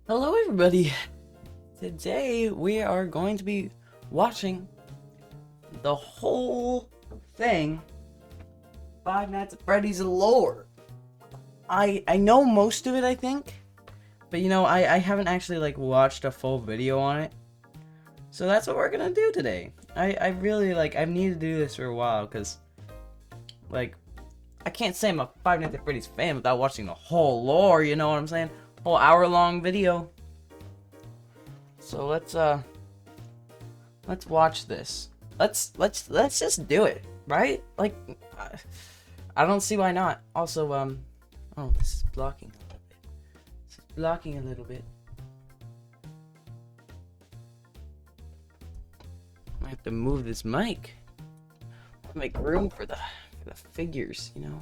Hello everybody! Today we are going to be watching the whole thing, Five Nights at Freddy's lore. I know most of it, I think, but I haven't actually watched a full video on it. So that's what we're gonna do today. I really I've needed to do this for a while because like I can't say I'm a Five Nights at Freddy's fan without watching the whole lore, you know what I'm saying? Whole hour-long video. So let's watch this. Let's just do it, right? I don't see why not. Also, oh, this is blocking a little bit. This is blocking a little bit. I have to move this mic. Make room for the figures, you know.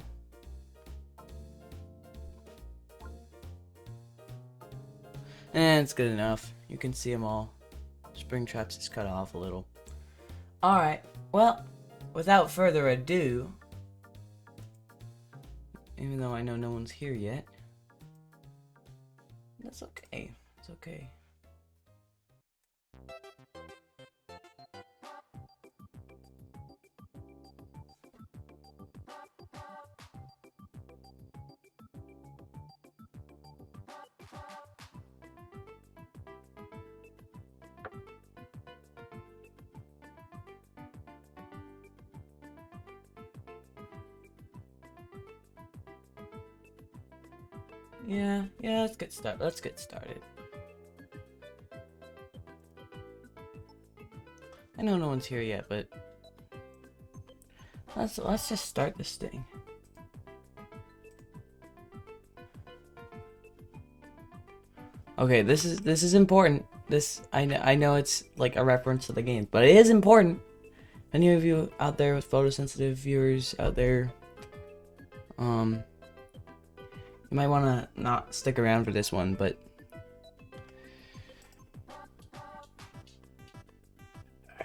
And it's good enough. You can see them all. Springtrap's is cut off a little. Alright, well, without further ado, even though I know no one's here yet, that's okay. It's okay. Yeah, let's get started. Let's get started. I know no one's here yet, but let's just start this thing. Okay, this is important. I know it's like a reference to the game, but it is important. Any of you out there with photosensitive viewers out there, you might want to not stick around for this one, but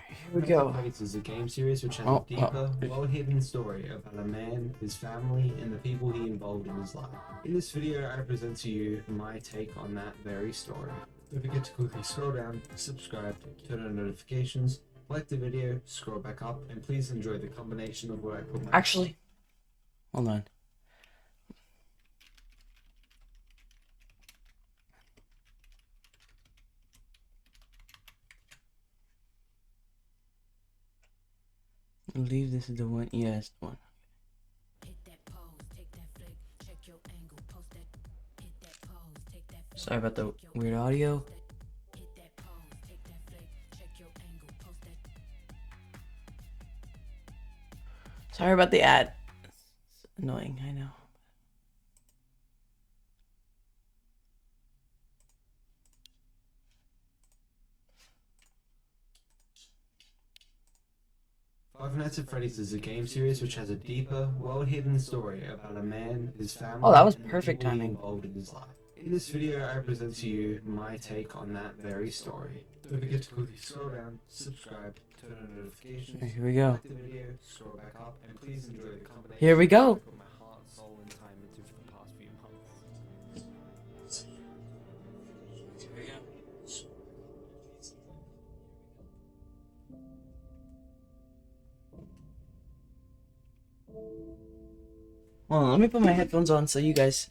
here we go. Fates is a game series which has a deeper, well-hidden story about a man, his family, and the people he involved in his life. In this video, I present to you my take on that very story. Don't forget to quickly scroll down, subscribe, turn on notifications, like the video, scroll back up, and please enjoy the combination of where I put my... Actually, hold on. I believe this is the one. Yes, the one. Sorry about the weird audio. Sorry about the ad. It's annoying, I know. Five Nights at Freddy's is a game series which has a deeper, well-hidden story about a man, his family, Oh, that was and the perfect people he timing. involved in his life. In this video, I present to you my take on that very story. Don't forget to quickly scroll down, subscribe, turn on notifications. Here we go. Like the video, scroll back up, and please enjoy the combination. Here we go. I put my heart, soul, and time into for the past few months. Here we go. Well, let me put my headphones on so you guys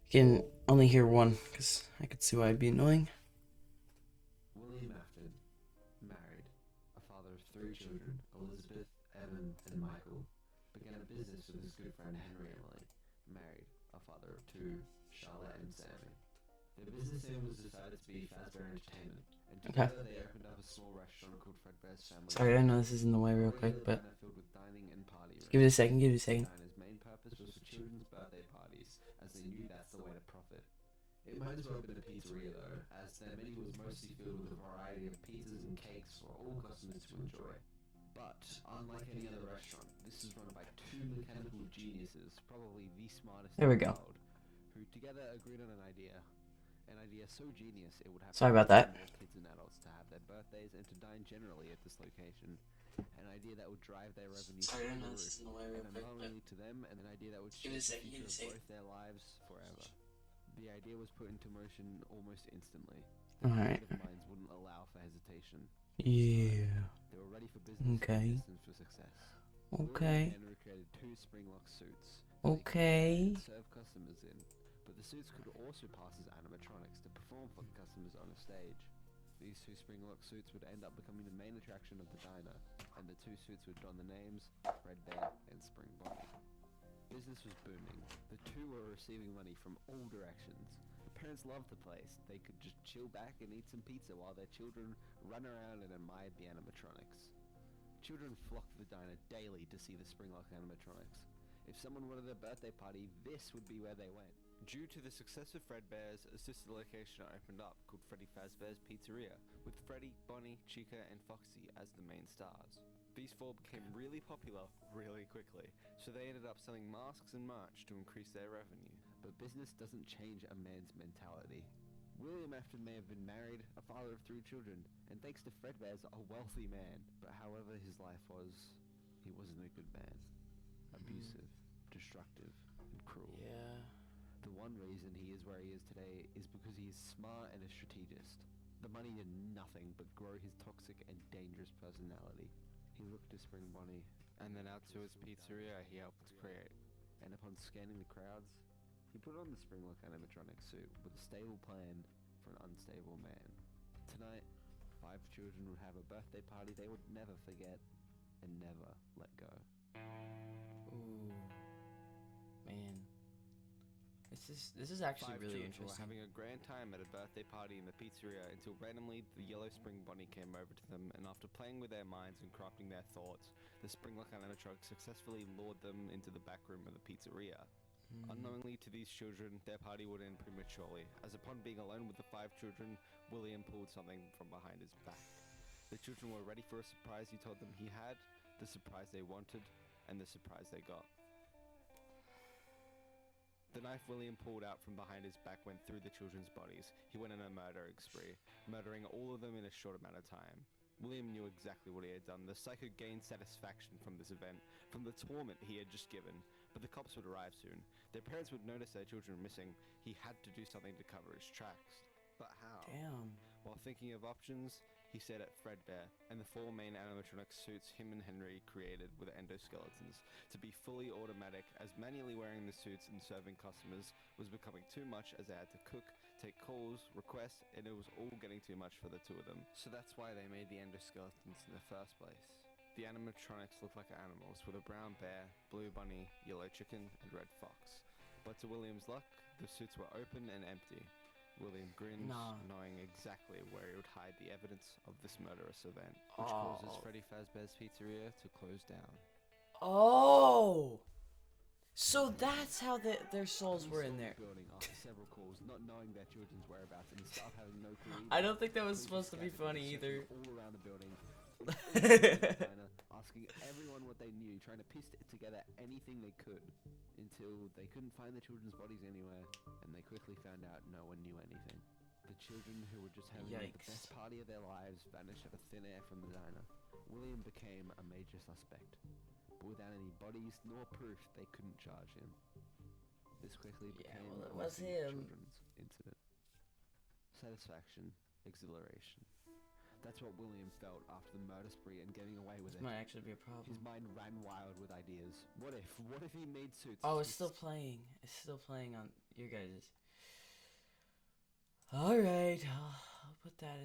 can only hear one, because I could see why it'd be annoying. William Afton, married, a father of 3 children, Elizabeth, Evan, and Michael, began a business with his good friend Henry Emily, married, a father of 2, Charlotte and Sammy. Their business name was decided to be Fazbear Entertainment, and together they opened up a small restaurant called Fredbear's Family. Sorry, I know this is in the way real quick, but Filled with dining and party rooms. give it a second, give it a second. Diner's main purpose was for children's birthday parties, as they knew that's the way to profit. It might as well have been a pizzeria though, as their menu was mostly filled with a variety of pizzas and cakes for all customers to enjoy. But, unlike any other restaurant, this is run by 2 mechanical geniuses, probably the smartest There we in the go. world, who together agreed on an idea. An idea so genius it would have Sorry about that. more kids and adults to have their birthdays and to dine generally at this location. An idea that would drive their revenue Sorry, I through know the this is roof, in the way real and quick, not but only to them, and an idea that would give it a shape the second, give it future a of second. both their lives forever. The idea was put into motion almost instantly. Alright. Creative minds wouldn't allow for hesitation. Yeah. They were ready for business Okay. and destined for success. William Okay. and Henry created 2 spring-lock suits. Okay. To serve customers in, but the suits could also pass as animatronics to perform for the customers on a stage. These 2 spring-lock suits would end up becoming the main attraction of the diner, and the 2 suits would don the names Fredbear and Spring Bonnie. Business was booming. The 2 were receiving money from all directions. The parents loved the place. They could just chill back and eat some pizza while their children ran around and admired the animatronics. Children flocked to the diner daily to see the Springlock animatronics. If someone wanted a birthday party, this would be where they went. Due to the success of Fredbear's, a sister location opened up called Freddy Fazbear's Pizzeria, with Freddy, Bonnie, Chica, and Foxy as the main stars. These 4 became really popular really quickly, so they ended up selling masks and merch to increase their revenue. But business doesn't change a man's mentality. William Afton may have been married, a father of 3 children, and thanks to Fredbear's, a wealthy man. But however his life was, he wasn't a good man. Abusive, destructive, and cruel. Yeah. The one reason he is where he is today is because he is smart and a strategist. The money did nothing but grow his toxic and dangerous personality. He looked to Spring Bonnie, and then out to his pizzeria he helped create. And upon scanning the crowds, he put on the Springlock animatronic suit with a stable plan for an unstable man. Tonight, 5 children would have a birthday party they would never forget and never let go. Ooh. Man. This is actually 5 really children interesting. were having a grand time at a birthday party in the pizzeria until randomly the yellow Spring Bonnie came over to them, and after playing with their minds and corrupting their thoughts, the Springlock animatronic successfully lured them into the back room of the pizzeria. Unknowingly to these children, their party would end prematurely, as upon being alone with the 5 children, William pulled something from behind his back. The children were ready for a surprise he told them he had, the surprise they wanted, and the surprise they got. The knife William pulled out from behind his back went through the children's bodies. He went on a murdering spree, murdering all of them in a short amount of time. William knew exactly what he had done. The psycho gained satisfaction from this event, from the torment he had just given. But the cops would arrive soon. Their parents would notice their children were missing. He had to do something to cover his tracks. But how? Damn. While thinking of options, he stared at Fredbear and the 4 main animatronic suits him and Henry created with endoskeletons to be fully automatic, as manually wearing the suits and serving customers was becoming too much, as they had to cook, take calls, request, and it was all getting too much for the 2 of them. So that's why they made the endoskeletons in the first place. The animatronics looked like animals, with a brown bear, blue bunny, yellow chicken, and red fox. But to William's luck, the suits were open and empty. William grinned, knowing exactly where he would hide the evidence of this murderous event, which causes Freddy Fazbear's Pizzeria to close down. Oh! So that's how their souls were in there. Building after several calls, not knowing their children's whereabouts, and the staff having no clue. I don't think that was supposed to be funny either. All around the building, asking everyone what they knew, trying to piece together anything they could, until they couldn't find the children's bodies anywhere, and they quickly found out no one knew anything. The children who were just having the best party of their lives vanished out of thin air from the diner. William became a major suspect, but without any bodies nor proof, they couldn't charge him. This quickly became it was him. Children's incident. Satisfaction, exhilaration. That's what William felt after the murder spree and getting away with it. This might actually be a problem. His mind ran wild with ideas. What if he made suits? Oh, it's still playing. It's still playing on your guys'. Alright, I'll put that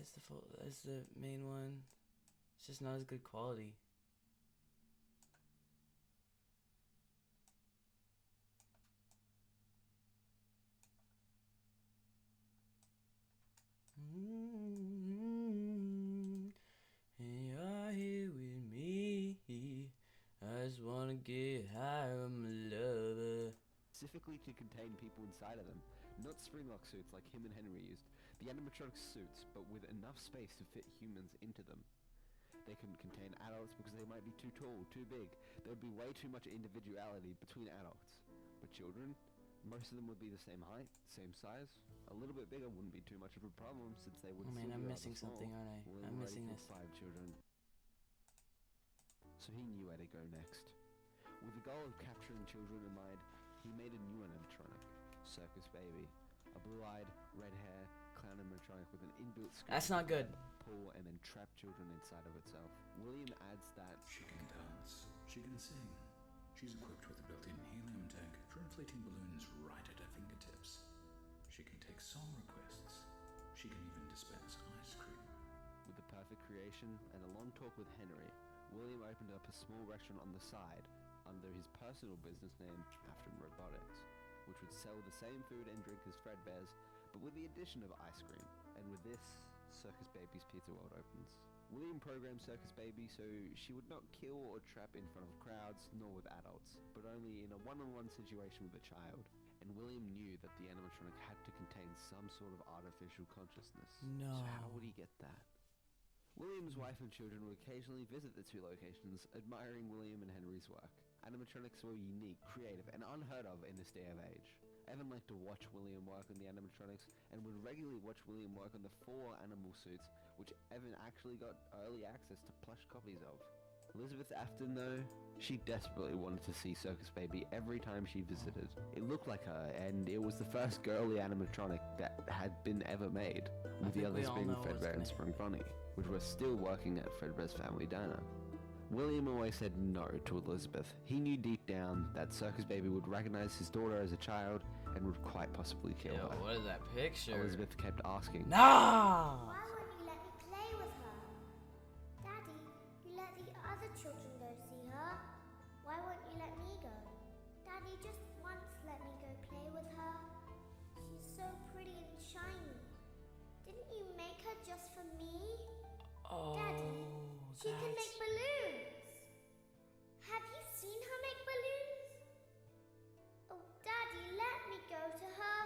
as the main one. It's just not as good quality. You're here with me. I just wanna get high, I'm a lover. Specifically to contain people inside of them, not Springlock suits like him and Henry used. The animatronic suits, but with enough space to fit humans into them. They couldn't contain adults because they might be too tall, too big. There would be way too much individuality between adults. But children, most of them would be the same height, same size. A little bit bigger wouldn't be too much of a problem since they would. Oh man, still be I'm rather missing small. something, aren't I? William I'm already missing killed this. 5 children. So he knew where to go next. With the goal of capturing children in mind, he made a new animatronic, Circus Baby. a blue-eyed, red hair clown animatronic with an inbuilt screen. That's not good. Pull and then trap children inside of itself. William adds that she can dance, she can sing. She's equipped with a built-in helium tank for inflating balloons right at her fingertips. She can take song requests. She can even dispense ice cream. With the perfect creation and a long talk with Henry, William opened up a small restaurant on the side under his personal business name, Afton Robotics, which would sell the same food and drink as Fredbear's, but with the addition of ice cream. And with this, Circus Baby's Pizza World opens. William programmed Circus Baby so she would not kill or trap in front of crowds, nor with adults, but only in a one-on-one situation with a child. And William knew that the animatronic had to contain some sort of artificial consciousness. No. So how would he get that? William's wife and children would occasionally visit the two locations, admiring William and Henry's work. Animatronics were unique, creative, and unheard of in this day of age. Evan liked to watch William work on the animatronics and would regularly watch William work on the 4 animal suits, which Evan actually got early access to plush copies of. Elizabeth Afton, though, she desperately wanted to see Circus Baby every time she visited. It looked like her, and it was the first girly animatronic that had been ever made, with the others being Fredbear and Sprung Bunny, which were still working at Fredbear's Family Diner. William always said no to Elizabeth. He knew deep down that Circus Baby would recognize his daughter as a child and would quite possibly kill Yo, her. what is that picture? Elizabeth kept asking, Nah! Why won't you let me play with her? Daddy, you let the other children go see her. Why won't you let me go? Daddy, just once let me go play with her. She's so pretty and shiny. Didn't you make her just for me? Oh, Daddy, she can make balloons. Have you seen her make balloons? Oh, Daddy, let me go to her.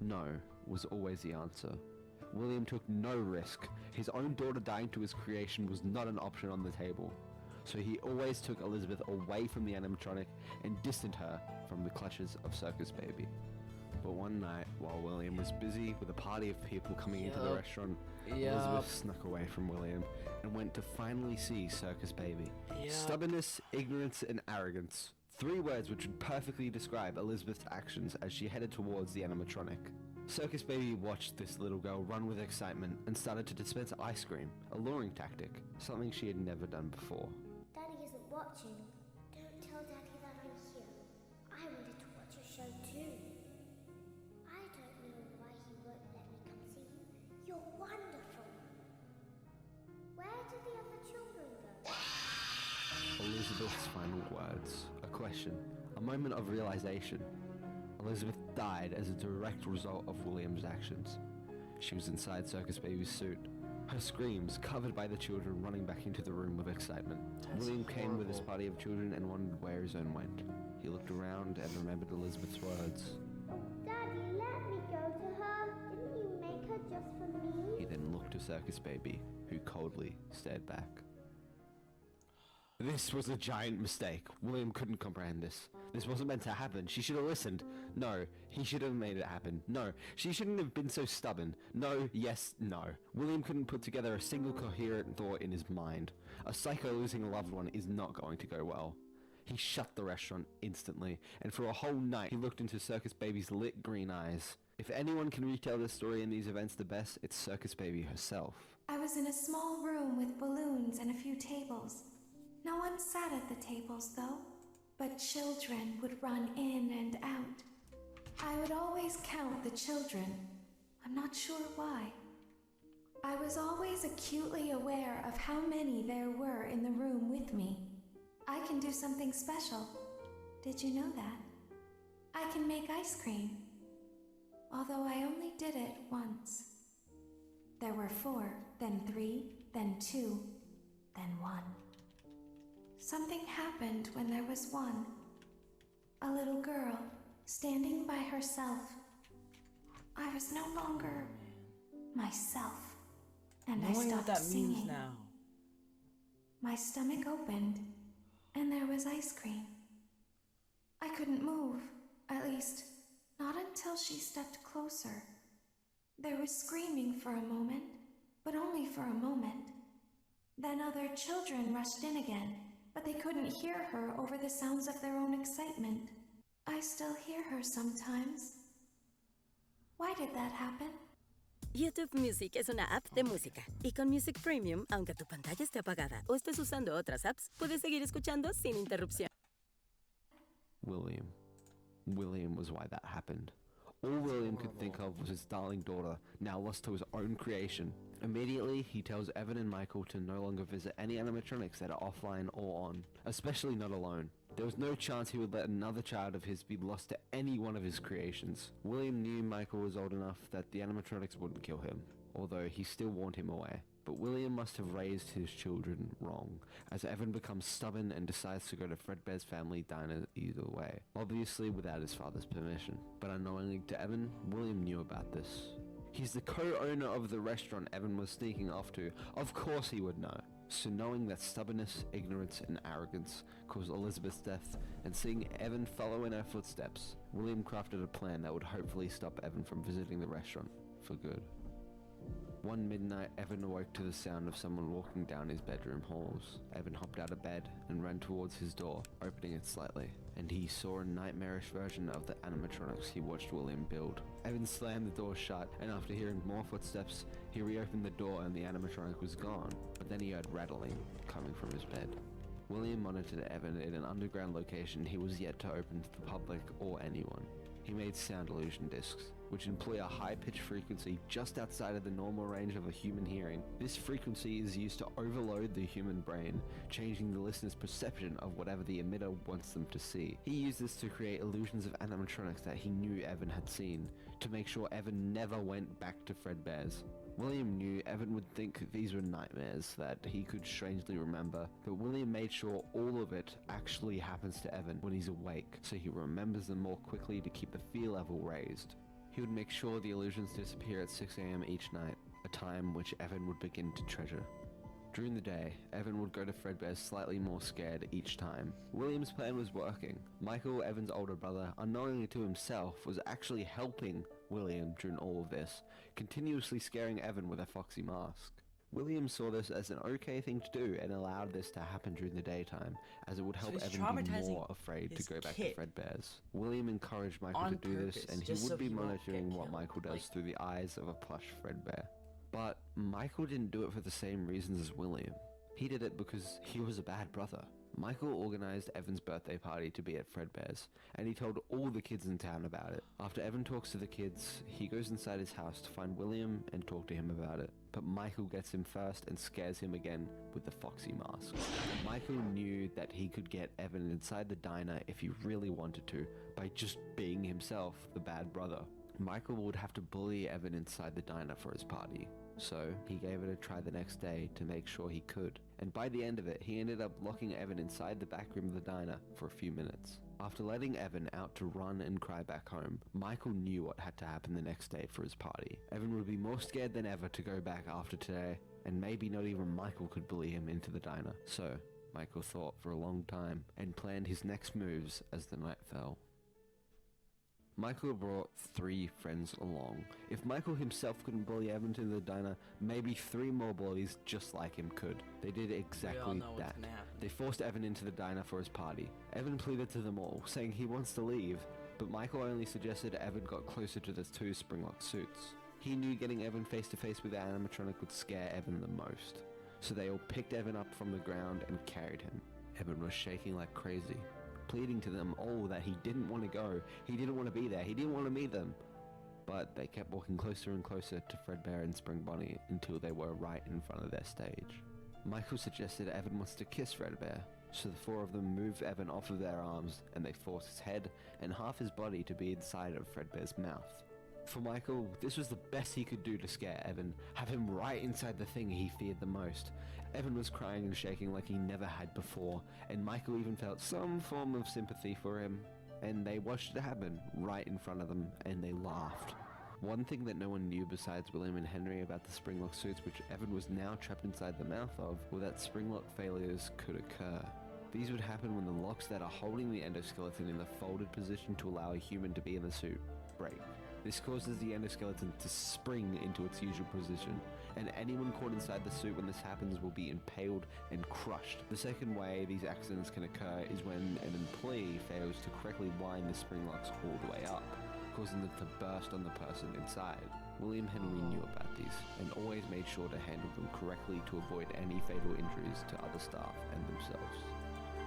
no was always the answer. William took no risk. His own daughter dying to his creation was not an option on the table. So he always took Elizabeth away from the animatronic and distanced her from the clutches of Circus Baby. But one night, while William was busy with a party of people coming into the restaurant, Elizabeth snuck away from William and went to finally see Circus Baby. Stubbornness, ignorance, and arrogance. 3 words which would perfectly describe Elizabeth's actions as she headed towards the animatronic. Circus Baby watched this little girl run with excitement and started to dispense ice cream, a luring tactic, something she had never done before. Daddy isn't watching. Don't tell Daddy that I'm here. I wanted to watch your show too. I don't know why he won't let me come see you. You're wonderful. Where did the other children go? Elizabeth's final words. A question. A moment of realization. Elizabeth died as a direct result of William's actions. She was inside Circus Baby's suit. Her screams covered by the children running back into the room with excitement. William came with his party of children and wondered where his own went. He looked around and remembered Elizabeth's words. Oh, Daddy, let me go to her. Didn't you make her just for me? He then looked to Circus Baby, who coldly stared back. This was a giant mistake. William couldn't comprehend this. This wasn't meant to happen. She should have listened. No, he should have made it happen. No, she shouldn't have been so stubborn. No, yes, no. William couldn't put together a single coherent thought in his mind. A psycho losing a loved one is not going to go well. He shut the restaurant instantly, and for a whole night he looked into Circus Baby's lit green eyes. If anyone can retell this story and these events the best, it's Circus Baby herself. I was in a small room with balloons and a few tables. No one sat at the tables, though, but children would run in and out. I would always count the children. I'm not sure why. I was always acutely aware of how many there were in the room with me. I can do something special. Did you know that? I can make ice cream. Although I only did it once. There were 4, then 3, then 2, then 1. Something happened when there was 1. A little girl standing by herself. I was no longer myself, and I Knowing stopped what that singing. means now. My stomach opened, and there was ice cream. I couldn't move, at least, not until she stepped closer. There was screaming for a moment, but only for a moment. Then other children rushed in again, but they couldn't hear her over the sounds of their own excitement. I still hear her sometimes. Why did that happen? YouTube Music es una app de música. Y con Music Premium, aunque tu pantalla esté apagada o estés usando otras apps, puedes seguir escuchando sin interrupción. William. William was why that happened. All William could think of was his darling daughter, now lost to his own creation. Immediately, he tells Evan and Michael to no longer visit any animatronics that are offline or on, especially not alone. There was no chance he would let another child of his be lost to any one of his creations. William knew Michael was old enough that the animatronics wouldn't kill him, although he still warned him away. But William must have raised his children wrong, as Evan becomes stubborn and decides to go to Fredbear's family diner either way, obviously without his father's permission. But unknowingly to Evan, William knew about this. He's the co-owner of the restaurant Evan was sneaking off to. Of course he would know. So knowing that stubbornness, ignorance, and arrogance caused Elizabeth's death, and seeing Evan follow in her footsteps, William crafted a plan that would hopefully stop Evan from visiting the restaurant for good. One midnight, Evan awoke to the sound of someone walking down his bedroom halls. Evan hopped out of bed and ran towards his door, opening it slightly, and he saw a nightmarish version of the animatronics he watched William build. Evan slammed the door shut, and after hearing more footsteps, he reopened the door and the animatronic was gone, but then he heard rattling coming from his bed. William monitored Evan in an underground location he was yet to open to the public or anyone. He made sound illusion discs, which employ a high-pitched frequency just outside of the normal range of a human hearing. This frequency is used to overload the human brain, changing the listener's perception of whatever the emitter wants them to see. He used this to create illusions of animatronics that he knew Evan had seen, to make sure Evan never went back to Fredbear's. William knew Evan would think these were nightmares that he could strangely remember, but William made sure all of it actually happens to Evan when he's awake, so he remembers them more quickly to keep the fear level raised. He would make sure the illusions disappear at 6 AM each night, a time which Evan would begin to treasure. During the day, Evan would go to Fredbear's slightly more scared each time. William's plan was working. Michael, Evan's older brother, unknowingly to himself, was actually helping William during all of this, continuously scaring Evan with a foxy mask. William saw this as an okay thing to do and allowed this to happen during the daytime, as it would help he's Evan be traumatizing more afraid to his go back to kid. Fredbear's. William encouraged Michael On to do this, purpose, and he just would so be he won't monitoring get what killed. Michael does Like- through the eyes of a plush Fredbear. But Michael didn't do it for the same reasons as William. He did it because he was a bad brother. Michael organized Evan's birthday party to be at Fredbear's, and he told all the kids in town about it. After Evan talks to the kids, he goes inside his house to find William and talk to him about it. But Michael gets him first and scares him again with the foxy mask. Michael knew that he could get Evan inside the diner if he really wanted to, by just being himself, the bad brother. Michael would have to bully Evan inside the diner for his party. So he gave it a try the next day to make sure he could, and by the end of it, he ended up locking Evan inside the back room of the diner for a few minutes. After letting Evan out to run and cry back home, Michael knew what had to happen the next day for his party. Evan would be more scared than ever to go back after today, and maybe not even Michael could bully him into the diner. So Michael thought for a long time and planned his next moves as the night fell. Michael brought 3 friends along. If Michael himself couldn't bully Evan to the diner, maybe 3 more bullies just like him could. They did exactly know what's that. gonna happen. They forced Evan into the diner for his party. Evan pleaded to them all, saying he wants to leave, but Michael only suggested Evan got closer to the 2 springlock suits. He knew getting Evan face to face with the animatronic would scare Evan the most, so they all picked Evan up from the ground and carried him. Evan was shaking like crazy, pleading to them all that he didn't want to go, he didn't want to be there, he didn't want to meet them. But they kept walking closer and closer to Fredbear and Spring Bonnie until they were right in front of their stage. Michael suggested Evan wants to kiss Fredbear, so the 4 of them moved Evan off of their arms and they forced his head and half his body to be inside of Fredbear's mouth. For Michael, this was the best he could do to scare Evan, have him right inside the thing he feared the most. Evan was crying and shaking like he never had before, and Michael even felt some form of sympathy for him, and they watched it happen right in front of them, and they laughed. One thing that no one knew besides William and Henry about the springlock suits which Evan was now trapped inside the mouth of, were that springlock failures could occur. These would happen when the locks that are holding the endoskeleton in the folded position to allow a human to be in the suit break. This causes the endoskeleton to spring into its usual position, and anyone caught inside the suit when this happens will be impaled and crushed. The second way these accidents can occur is when an employee fails to correctly wind the spring locks all the way up, causing them to burst on the person inside. William Henry knew about these and always made sure to handle them correctly to avoid any fatal injuries to other staff and themselves.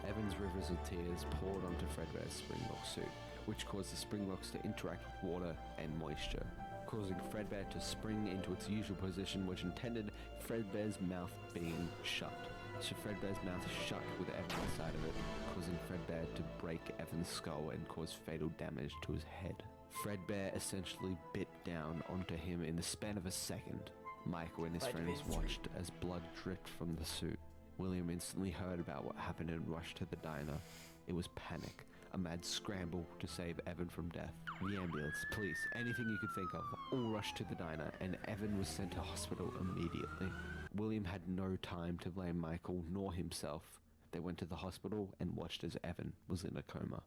Evan's rivers of tears poured onto Fredbear's springlock suit, which caused the springlocks to interact with water and moisture, causing Fredbear to spring into its usual position, which intended Fredbear's mouth being shut. So Fredbear's mouth shut with Evan inside of it, causing Fredbear to break Evan's skull and cause fatal damage to his head. Fredbear essentially bit down onto him in the span of a second. Michael and his friends watched as blood dripped from the suit. William instantly heard about what happened and rushed to the diner. It was panic, a mad scramble to save Evan from death. The ambulance, police, anything you could think of, all rushed to the diner, and Evan was sent to hospital immediately. William had no time to blame Michael nor himself. They went to the hospital and watched as Evan was in a coma.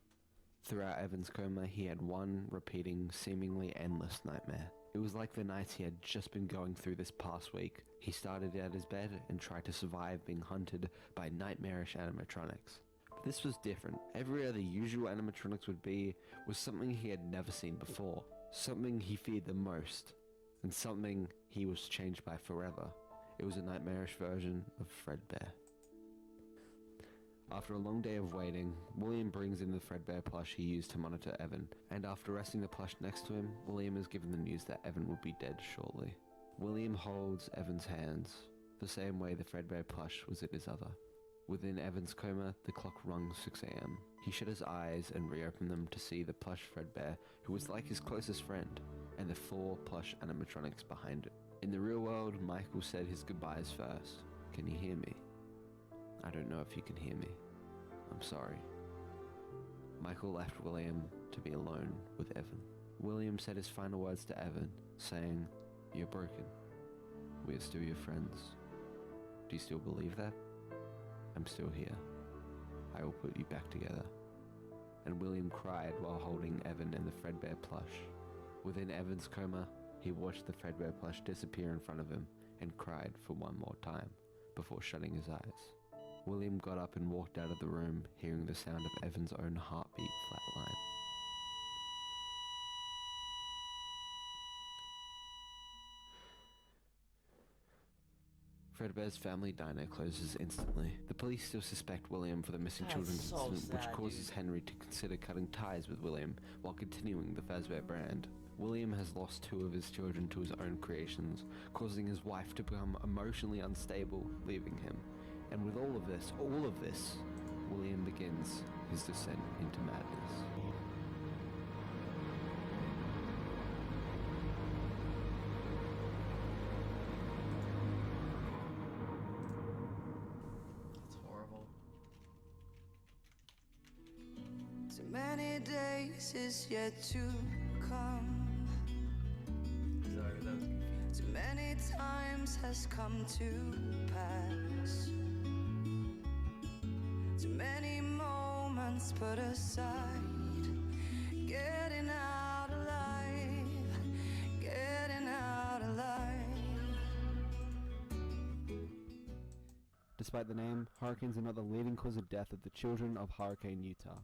Throughout Evan's coma, he had one repeating, seemingly endless nightmare. It was like the nights he had just been going through this past week. He started at his bed and tried to survive being hunted by nightmarish animatronics. But this was different. Every other usual animatronics would be was something he had never seen before. Something he feared the most. And something he was changed by forever. It was a nightmarish version of Fredbear. After a long day of waiting, William brings in the Fredbear plush he used to monitor Evan, and after resting the plush next to him, William is given the news that Evan would be dead shortly. William holds Evan's hands, the same way the Fredbear plush was in his other. Within Evan's coma, the clock rung 6 a.m. He shut his eyes and reopened them to see the plush Fredbear, who was like his closest friend, and the 4 plush animatronics behind it. In the real world, Michael said his goodbyes first. Can you hear me? I don't know if you can hear me. I'm sorry. Michael left William to be alone with Evan. William said his final words to Evan, saying, "You're broken. We are still your friends. Do you still believe that? I'm still here. I will put you back together." And William cried while holding Evan and the Fredbear plush. Within Evan's coma, he watched the Fredbear plush disappear in front of him and cried for one more time before shutting his eyes. William got up and walked out of the room, hearing the sound of Evan's own heartbeat flatline. Fredbear's family diner closes instantly. The police still suspect William for the missing children's incident, which causes Henry to consider cutting ties with William while continuing the Fazbear brand. William has lost 2 of his children to his own creations, causing his wife to become emotionally unstable, leaving him. And with all of this, William begins his descent into madness. It's horrible. Too many days is yet to come. Sorry, that was confusing. Too many times has come to pass. Too many moments put aside. Getting out alive. Getting out alive. Despite the name, hurricanes are not the leading cause of death of the children of Hurricane Utah.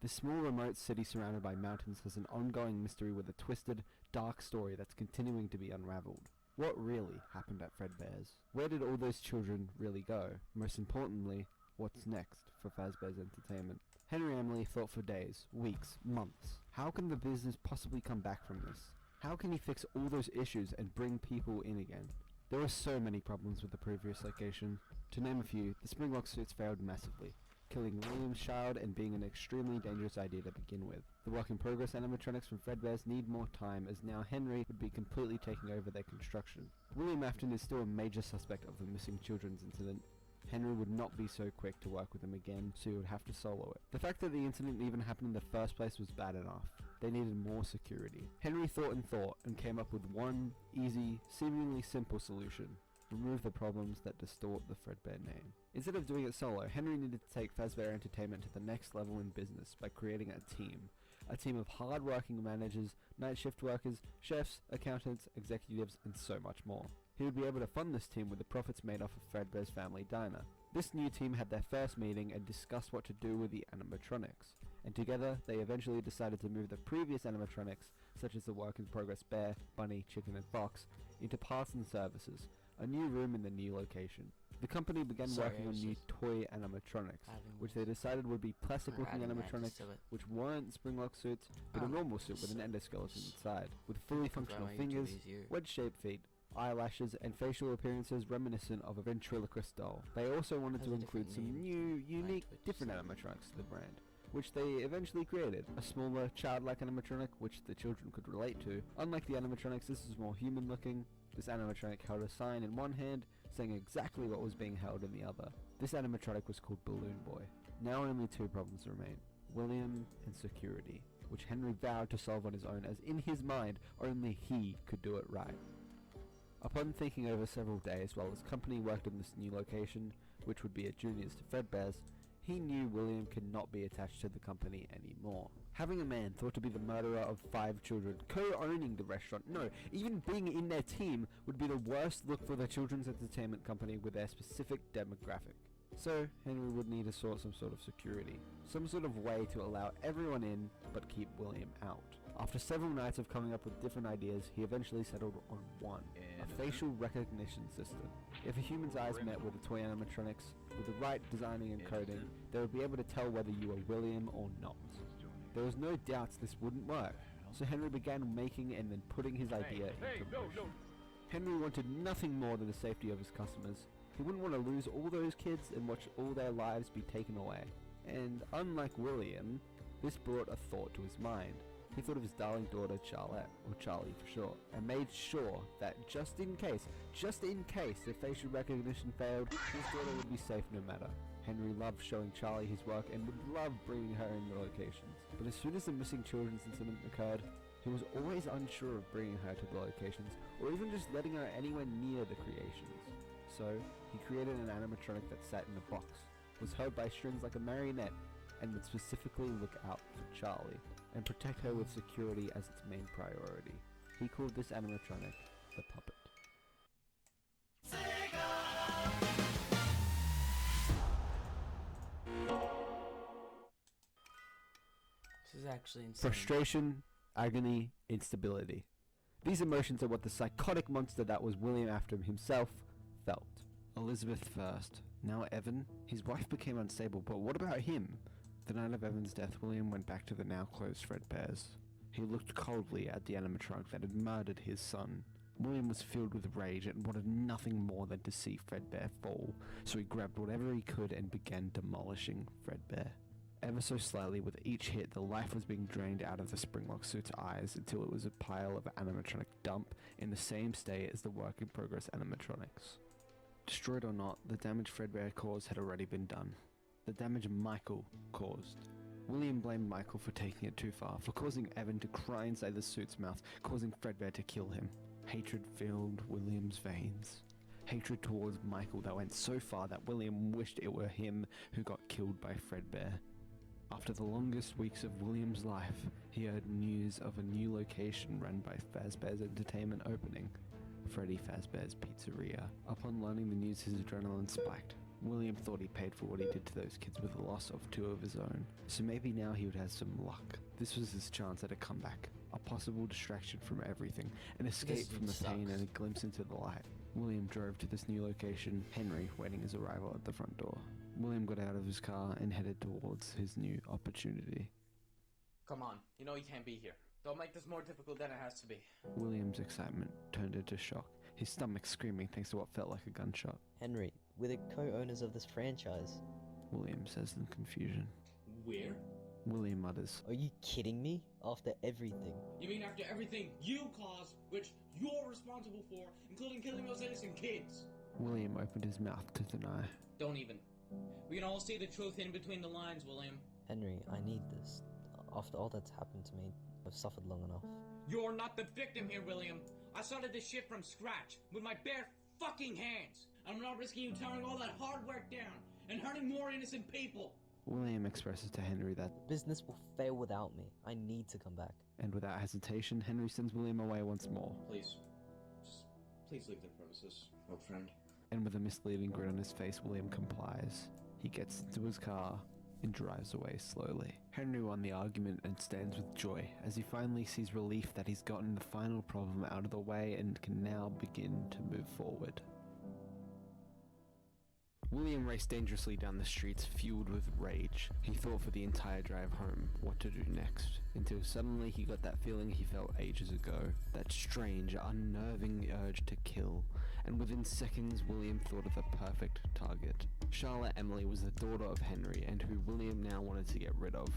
This small remote city surrounded by mountains has an ongoing mystery with a twisted, dark story that's continuing to be unraveled. What really happened at Fredbear's? Where did all those children really go? Most importantly, what's next for Fazbear's Entertainment? Henry Emily thought for days, weeks, months. How can the business possibly come back from this? How can he fix all those issues and bring people in again? There were so many problems with the previous location. To name a few, the Springlock suits failed massively, killing William's child and being an extremely dangerous idea to begin with. The work-in-progress animatronics from Fredbear's need more time, as now Henry would be completely taking over their construction. William Afton is still a major suspect of the missing children's incident. Henry would not be so quick to work with him again, so he would have to solo it. The fact that the incident even happened in the first place was bad enough. They needed more security. Henry thought and came up with one easy, seemingly simple solution. Remove the problems that distort the Fredbear name. Instead of doing it solo, Henry needed to take Fazbear Entertainment to the next level in business by creating a team. A team of hard-working managers, night shift workers, chefs, accountants, executives, and so much more. he would be able to fund this team with the profits made off of Fredbear's family diner. This new team had their first meeting and discussed what to do with the animatronics, and together they eventually decided to move the previous animatronics, such as the work-in-progress bear, bunny, chicken and fox, into parts and services, a new room in the new location. The company began working on new toy animatronics, which they decided would be plastic-looking animatronics, which weren't springlock suits, but a normal suit with an endoskeleton inside, with fully functional fingers, wedge-shaped feet, eyelashes, and facial appearances reminiscent of a ventriloquist doll. They also wanted to include some new, unique, different animatronics to the brand, which they eventually created. A smaller, childlike animatronic, which the children could relate to. Unlike the animatronics, this is more human-looking. This animatronic held a sign in one hand, saying exactly what was being held in the other. This animatronic was called Balloon Boy. Now only two problems remain: William and security, which Henry vowed to solve on his own, as in his mind, only he could do it right. Upon thinking over several days while his company worked on this new location, which would be a juniors to Fredbear's, he knew William could not be attached to the company anymore. Having a man thought to be the murderer of 5 children co-owning the restaurant, no, even being in their team, would be the worst look for the children's entertainment company with their specific demographic. So, Henry would need to sort some sort of security, some sort of way to allow everyone in, but keep William out. After several nights of coming up with different ideas, he eventually settled on one: a facial recognition system. If a human's eyes met with the toy animatronics, with the right designing and coding, they would be able to tell whether you were William or not. There was no doubts this wouldn't work, so Henry began making and then putting his idea into motion. Henry wanted nothing more than the safety of his customers. He wouldn't want to lose all those kids and watch all their lives be taken away. And unlike William, this brought a thought to his mind. He thought of his darling daughter Charlotte, or Charlie for short, and made sure that just in case the facial recognition failed, his daughter would be safe no matter. Henry loved showing Charlie his work and would love bringing her in the locations. But as soon as the missing children's incident occurred, he was always unsure of bringing her to the locations, or even just letting her anywhere near the creations. So, he created an animatronic that sat in a box, was held by strings like a marionette, and would specifically look out for Charlie, and protect her with security as its main priority. He called this animatronic the Puppet. This is actually insane. Frustration, agony, instability. These emotions are what the psychotic monster that was William Afton himself felt. Elizabeth first, now Evan. His wife became unstable, but what about him? The night of Evan's death, William went back to the now closed Fredbear's. He looked coldly at the animatronic that had murdered his son. William was filled with rage and wanted nothing more than to see Fredbear fall, so he grabbed whatever he could and began demolishing Fredbear. Ever so slightly, with each hit, the life was being drained out of the Springlock suit's eyes until it was a pile of animatronic dump in the same state as the work-in-progress animatronics. Destroyed or not, the damage Fredbear caused had already been done. The damage Michael caused. William blamed Michael for taking it too far, for causing Evan to cry inside the suit's mouth, causing Fredbear to kill him. Hatred filled William's veins. Hatred towards Michael that went so far that William wished it were him who got killed by Fredbear. After the longest weeks of William's life, he heard news of a new location run by Fazbear's Entertainment opening, Freddy Fazbear's Pizzeria. Upon learning the news, his adrenaline spiked. William thought he paid for what he did to those kids with the loss of 2 of his own, so maybe now he would have some luck. This was his chance at a comeback, a possible distraction from everything, an escape from the pain and a glimpse into the light. William drove to this new location, Henry waiting his arrival at the front door. William got out of his car and headed towards his new opportunity. Come on, you know you can't be here. Don't make this more difficult than it has to be. William's excitement turned into shock, his stomach screaming thanks to what felt like a gunshot. Henry, we're the co-owners of this franchise. William says in confusion. Where? William mutters. Are you kidding me? After everything. You mean after everything you caused, which you're responsible for, including killing those innocent kids? William opened his mouth to deny. Don't even. We can all see the truth in between the lines, William. Henry, I need this. After all that's happened to me, I've suffered long enough. You're not the victim here, William. I started this shit from scratch, with my bare fucking hands. I'm not risking you tearing all that hard work down and hurting more innocent people. William expresses to Henry that the business will fail without me. I need to come back. And without hesitation, Henry sends William away once more. Please, just Please leave the premises, old friend. And with a misleading grin on his face, William complies. He gets into his car and drives away slowly. Henry won the argument and stands with joy as he finally sees relief that he's gotten the final problem out of the way and can now begin to move forward. William raced dangerously down the streets, fueled with rage. He thought for the entire drive home what to do next, until suddenly he got that feeling he felt ages ago, that strange, unnerving urge to kill, and within seconds William thought of the perfect target. Charlotte Emily was the daughter of Henry, and who William now wanted to get rid of.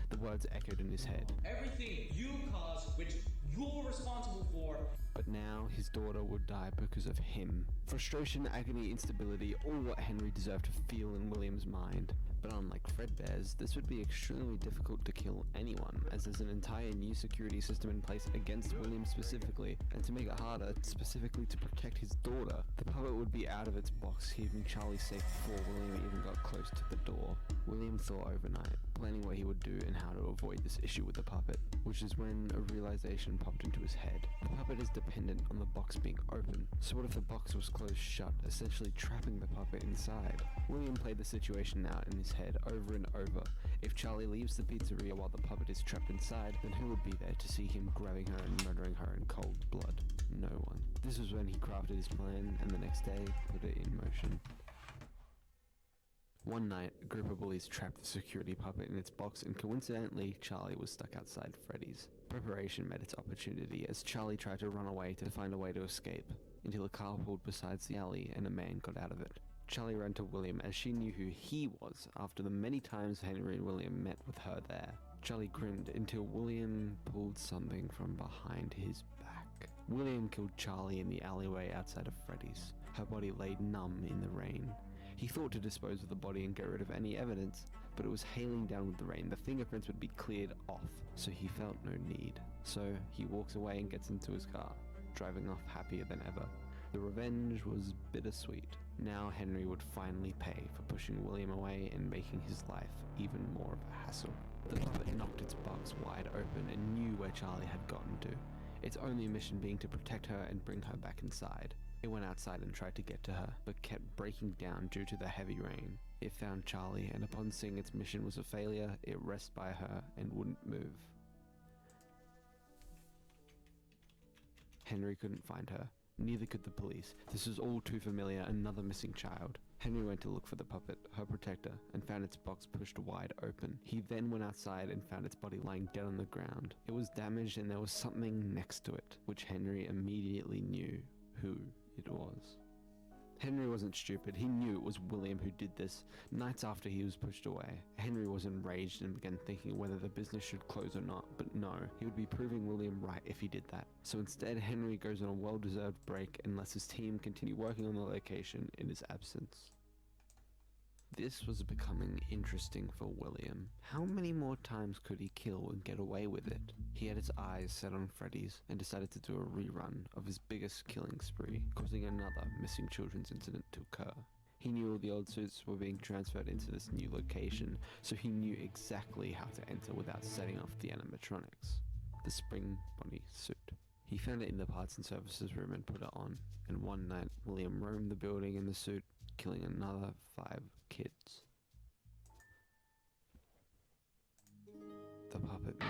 The words echoed in his head. Everything you caused, which you're responsible for. But now his daughter would die because of him. Frustration, agony, instability, all what Henry deserved to feel in William's mind. But unlike Fredbear's, this would be extremely difficult to kill anyone, as there's an entire new security system in place against William specifically, and to make it harder, specifically to protect his daughter. The puppet would be out of its box, keeping Charlie safe before William even got close to the door. William thought overnight, planning what he would do and how to avoid this issue with the puppet, which is when a realization popped into his head. The puppet is dependent on the box being open, so what if the box was closed shut, essentially trapping the puppet inside? William played the situation out in his head over and over. If Charlie leaves the pizzeria while the puppet is trapped inside, then who would be there to see him grabbing her and murdering her in cold blood? No one. This was when he crafted his plan, and the next day put it in motion. One night, a group of bullies trapped the security puppet in its box, and coincidentally, Charlie was stuck outside Freddy's. Preparation met its opportunity as Charlie tried to run away to find a way to escape, until a car pulled beside the alley and a man got out of it. Charlie ran to William as she knew who he was after the many times Henry and William met with her there. Charlie grinned until William pulled something from behind his back. William killed Charlie in the alleyway outside of Freddy's. Her body laid numb in the rain. He thought to dispose of the body and get rid of any evidence, but it was hailing down with the rain. The fingerprints would be cleared off, so he felt no need. So he walks away and gets into his car, driving off happier than ever. The revenge was bittersweet. Now Henry would finally pay for pushing William away and making his life even more of a hassle. The puppet knocked its box wide open and knew where Charlie had gotten to, its only mission being to protect her and bring her back inside. It went outside and tried to get to her, but kept breaking down due to the heavy rain. It found Charlie, and upon seeing its mission was a failure, it rested by her and wouldn't move. Henry couldn't find her. Neither could the police. This was all too familiar, another missing child. Henry went to look for the puppet, her protector, and found its box pushed wide open. He then went outside and found its body lying dead on the ground. It was damaged and there was something next to it, which Henry immediately knew who it was. Henry wasn't stupid. He knew it was William who did this. Nights after he was pushed away, Henry was enraged and began thinking whether the business should close or not, but no, he would be proving William right if he did that. So instead, Henry goes on a well-deserved break and lets his team continue working on the location in his absence. This was becoming interesting for William. How many more times could he kill and get away with it? He had his eyes set on Freddy's and decided to do a rerun of his biggest killing spree, causing another missing children's incident to occur. He knew all the old suits were being transferred into this new location, so he knew exactly how to enter without setting off the animatronics. The spring body suit. He found it in the parts and services room and put it on, and one night William roamed the building in the suit, killing another 5 kids. The puppet.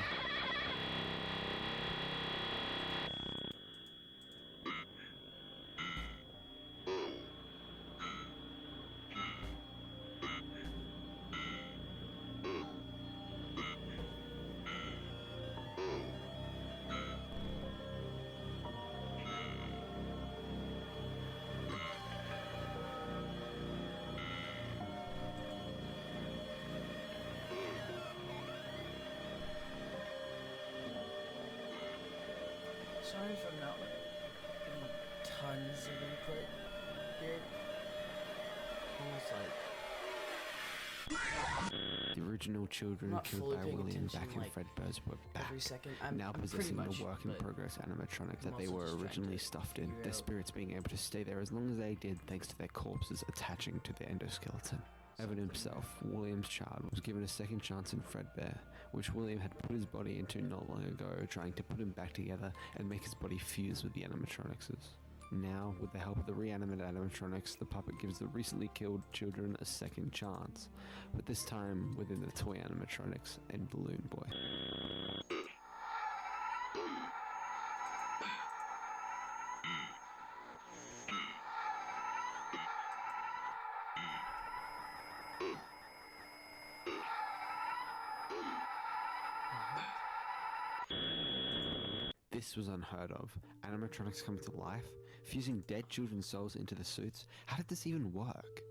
Sorry if I'm not like tons of input here. The original children killed by William back in Fredbear's were back, now possessing the work-in-progress animatronic that they were originally stuffed in, their spirits being able to stay there as long as they did thanks to their corpses attaching to the endoskeleton. Evan himself, William's child, was given a second chance in Fredbear, which William had put his body into not long ago, trying to put him back together and make his body fuse with the animatronics. Now, with the help of the reanimated animatronics, the puppet gives the recently killed children a second chance, but this time within the toy animatronics and Balloon Boy. This was unheard of. Animatronics come to life, fusing dead children's souls into the suits. How did this even work?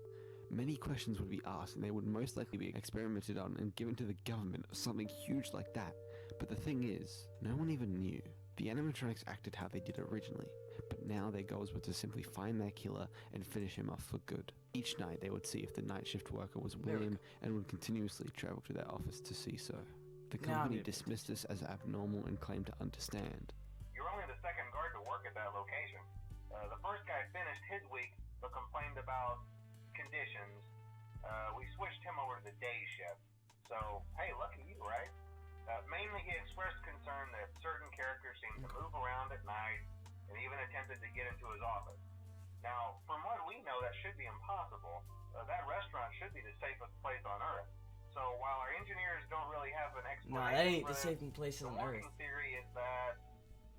Many questions would be asked, and they would most likely be experimented on and given to the government or something huge like that. But the thing is, no one even knew. The animatronics acted how they did originally, but now their goals were to simply find their killer and finish him off for good. Each night they would see if the night shift worker was William and would continuously travel to their office to see so. The company dismissed this as abnormal and claimed to understand. You're only the second guard to work at that location. The first guy finished his week but complained about conditions. We switched him over to the day shift. So, hey, lucky you, right? Mainly he expressed concern that certain characters seemed to move around at night and even attempted to get into his office. Now, from what we know, that should be impossible. That restaurant should be the safest place on Earth. So while our engineers don't really have an explanation, nah, that ain't the safest place on Earth. The working theory is that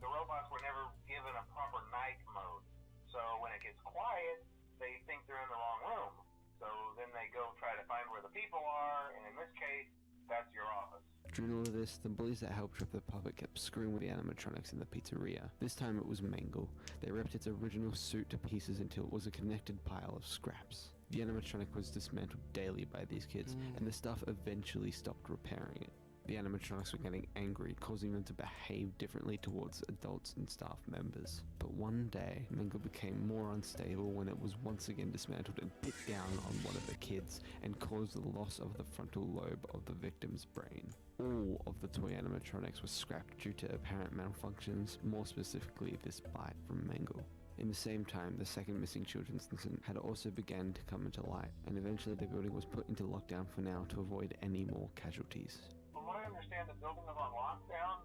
the robots were never given a proper night mode. So when it gets quiet, they think they're in the wrong room. So then they go try to find where the people are, and in this case, that's your office. During all of this, the bullies that helped trip the puppet kept screwing with the animatronics in the pizzeria. This time it was Mangle. They ripped its original suit to pieces until it was a connected pile of scraps. The animatronic was dismantled daily by these kids, and the staff eventually stopped repairing it. The animatronics were getting angry, causing them to behave differently towards adults and staff members. But one day, Mangle became more unstable when it was once again dismantled and bit down on one of the kids and caused the loss of the frontal lobe of the victim's brain. All of the toy animatronics were scrapped due to apparent malfunctions, more specifically this bite from Mangle. In the same time, the second missing children's incident had also begun to come into light, and eventually the building was put into lockdown for now to avoid any more casualties. From what I understand, the building is on lockdown.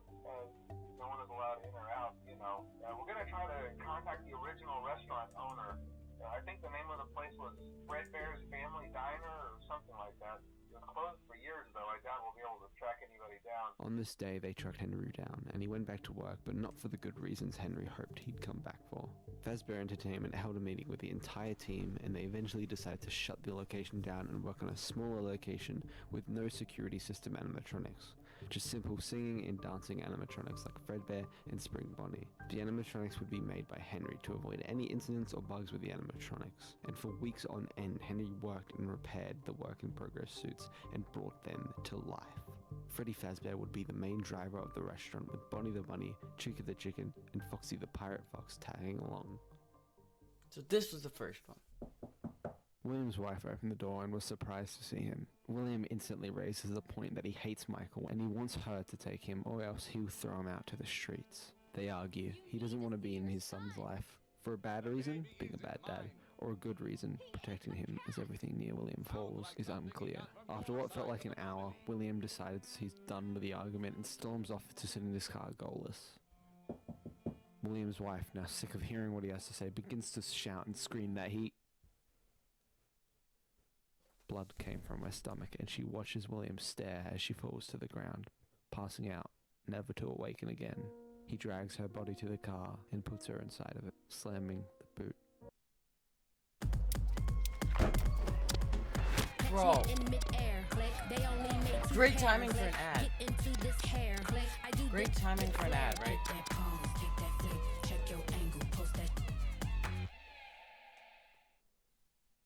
No one is allowed in or out, we're going to try to contact the original restaurant owner. I think the name of the place was Fredbear's Family Diner or something like that. It was closed for years, though. I doubt we'll be able to track anybody down. On this day, they tracked Henry down, and he went back to work, but not for the good reasons Henry hoped he'd come back for. Fazbear Entertainment held a meeting with the entire team, and they eventually decided to shut the location down and work on a smaller location with no security system animatronics. Just simple singing and dancing animatronics like Fredbear and Spring Bonnie. The animatronics would be made by Henry to avoid any incidents or bugs with the animatronics, and for weeks on end, Henry worked and repaired the work-in-progress suits and brought them to life. Freddy Fazbear would be the main driver of the restaurant, with Bonnie the Bunny, Chica the Chicken, and Foxy the Pirate Fox tagging along. So this was the first one. William's wife opened the door and was surprised to see him. William instantly raises the point that he hates Michael and he wants her to take him or else he'll throw him out to the streets. They argue. He doesn't want to be in his son's life. For a bad reason, being a bad dad, or a good reason, protecting him as everything near William falls, is unclear. After what felt like an hour, William decides he's done with the argument and storms off to sit in his car goalless. William's wife, now sick of hearing what he has to say, begins to shout and scream that he... Blood came from her stomach and she watches William stare as she falls to the ground, passing out, never to awaken again. He drags her body to the car and puts her inside of it, slamming the boot. Bro. Great timing for an ad. Great timing for an ad, right?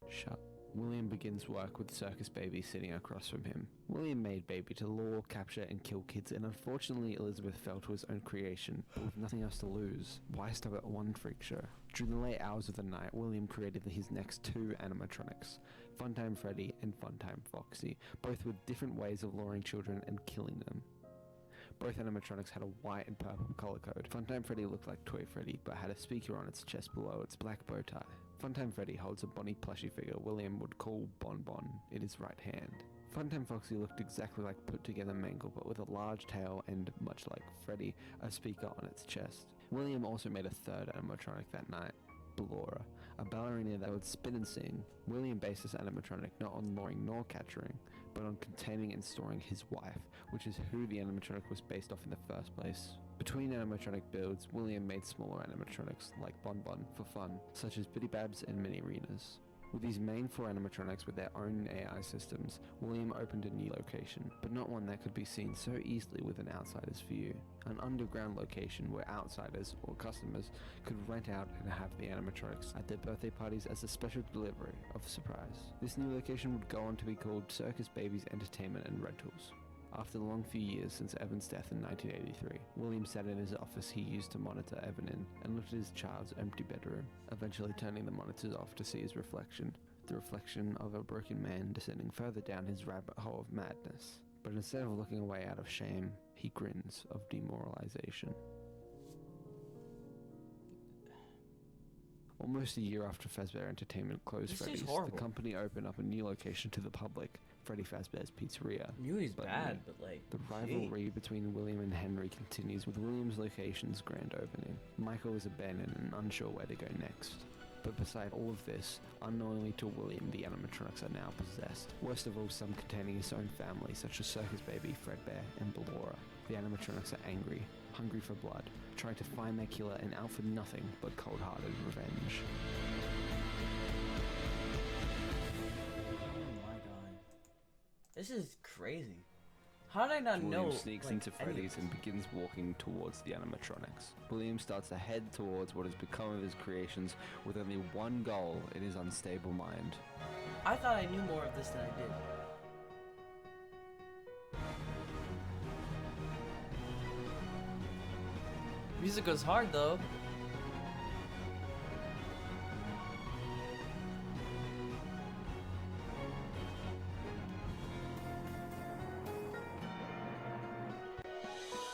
Shut. William begins work with Circus Baby sitting across from him. William made Baby to lure, capture, and kill kids, and unfortunately Elizabeth fell to his own creation, but with nothing else to lose. Why stop at one freak show? During the late hours of the night, William created his next two animatronics, Funtime Freddy and Funtime Foxy, both with different ways of luring children and killing them. Both animatronics had a white and purple color code. Funtime Freddy looked like Toy Freddy, but had a speaker on its chest below its black bow tie. Funtime Freddy holds a Bonnie plushie figure William would call Bon Bon in his right hand. Funtime Foxy looked exactly like put together Mangle, but with a large tail and, much like Freddy, a speaker on its chest. William also made a third animatronic that night. Ballora, a ballerina that would spin and sing. William based this animatronic not on luring nor capturing, but on containing and storing his wife, which is who the animatronic was based off in the first place. Between animatronic builds, William made smaller animatronics like Bon Bon for fun, such as Bitty Babs and Mini Arenas. With these main 4 animatronics with their own AI systems, William opened a new location, but not one that could be seen so easily with an outsider's view. An underground location where outsiders, or customers, could rent out and have the animatronics at their birthday parties as a special delivery of surprise. This new location would go on to be called Circus Babies Entertainment and Rentals. After the long few years since Evan's death in 1983, William sat in his office he used to monitor Evan in and looked at his child's empty bedroom, eventually turning the monitors off to see his reflection, the reflection of a broken man descending further down his rabbit hole of madness. But instead of looking away out of shame, he grins of demoralization. Almost a year after Fazbear Entertainment closed Freddy's, the company opened up a new location to the public, Freddy Fazbear's Pizzeria. Knew he's bad, but like... The rivalry between William and Henry continues with William's location's grand opening. Michael is abandoned and unsure where to go next. But beside all of this, unknowingly to William, the animatronics are now possessed. Worst of all, some containing his own family, such as Circus Baby, Fredbear, and Ballora. The animatronics are angry, hungry for blood, trying to find their killer and out for nothing but cold-hearted revenge. This is crazy. How did I not know? William sneaks into Freddy's and begins walking towards the animatronics. William starts to head towards what has become of his creations with only one goal in his unstable mind. I thought I knew more of this than I did. Music goes hard though.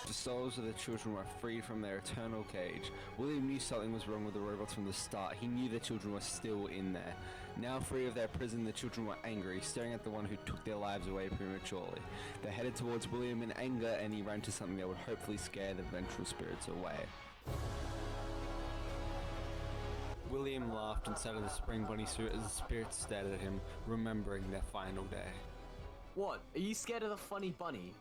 The souls of the children were freed from their eternal cage. William knew something was wrong with the robots from the start. He knew the children were still in there. Now free of their prison, the children were angry, staring at the one who took their lives away prematurely. They headed towards William in anger, and he ran to something that would hopefully scare the vengeful spirits away. William laughed inside of the spring bunny suit as the spirits stared at him, remembering their final day. What? Are you scared of the funny bunny?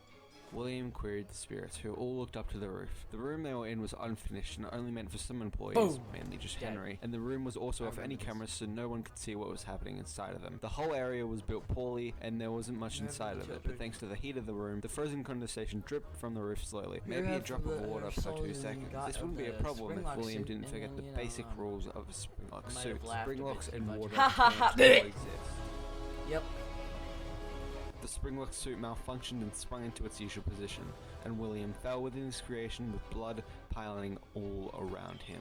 William queried the spirits, who all looked up to the roof. The room they were in was unfinished and only meant for some employees, mainly just Henry, and the room was also off any cameras so no one could see what was happening inside of them. The whole area was built poorly and there wasn't much inside of it, but thanks to the heat of the room, the frozen condensation dripped from the roof slowly, maybe a drop of water per 2 seconds. This wouldn't be a problem if William didn't forget the basic rules of a Springlock suit. Springlocks and water can't coexist. Yep. The Springlock suit malfunctioned and sprung into its usual position, and William fell within his creation with blood piling all around him.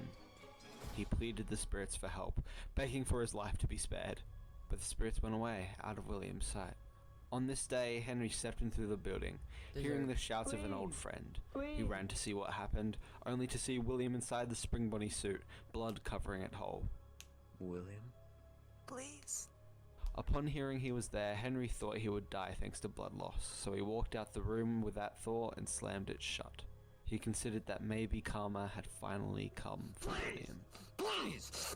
He pleaded the spirits for help, begging for his life to be spared, but the spirits went away, out of William's sight. On this day, Henry stepped into the building, hearing the shouts of an old friend. He ran to see what happened, only to see William inside the spring bunny suit, blood covering it whole. William? Please? Upon hearing he was there, Henry thought he would die thanks to blood loss, so he walked out the room with that thought and slammed it shut. He considered that maybe karma had finally come for William. Please!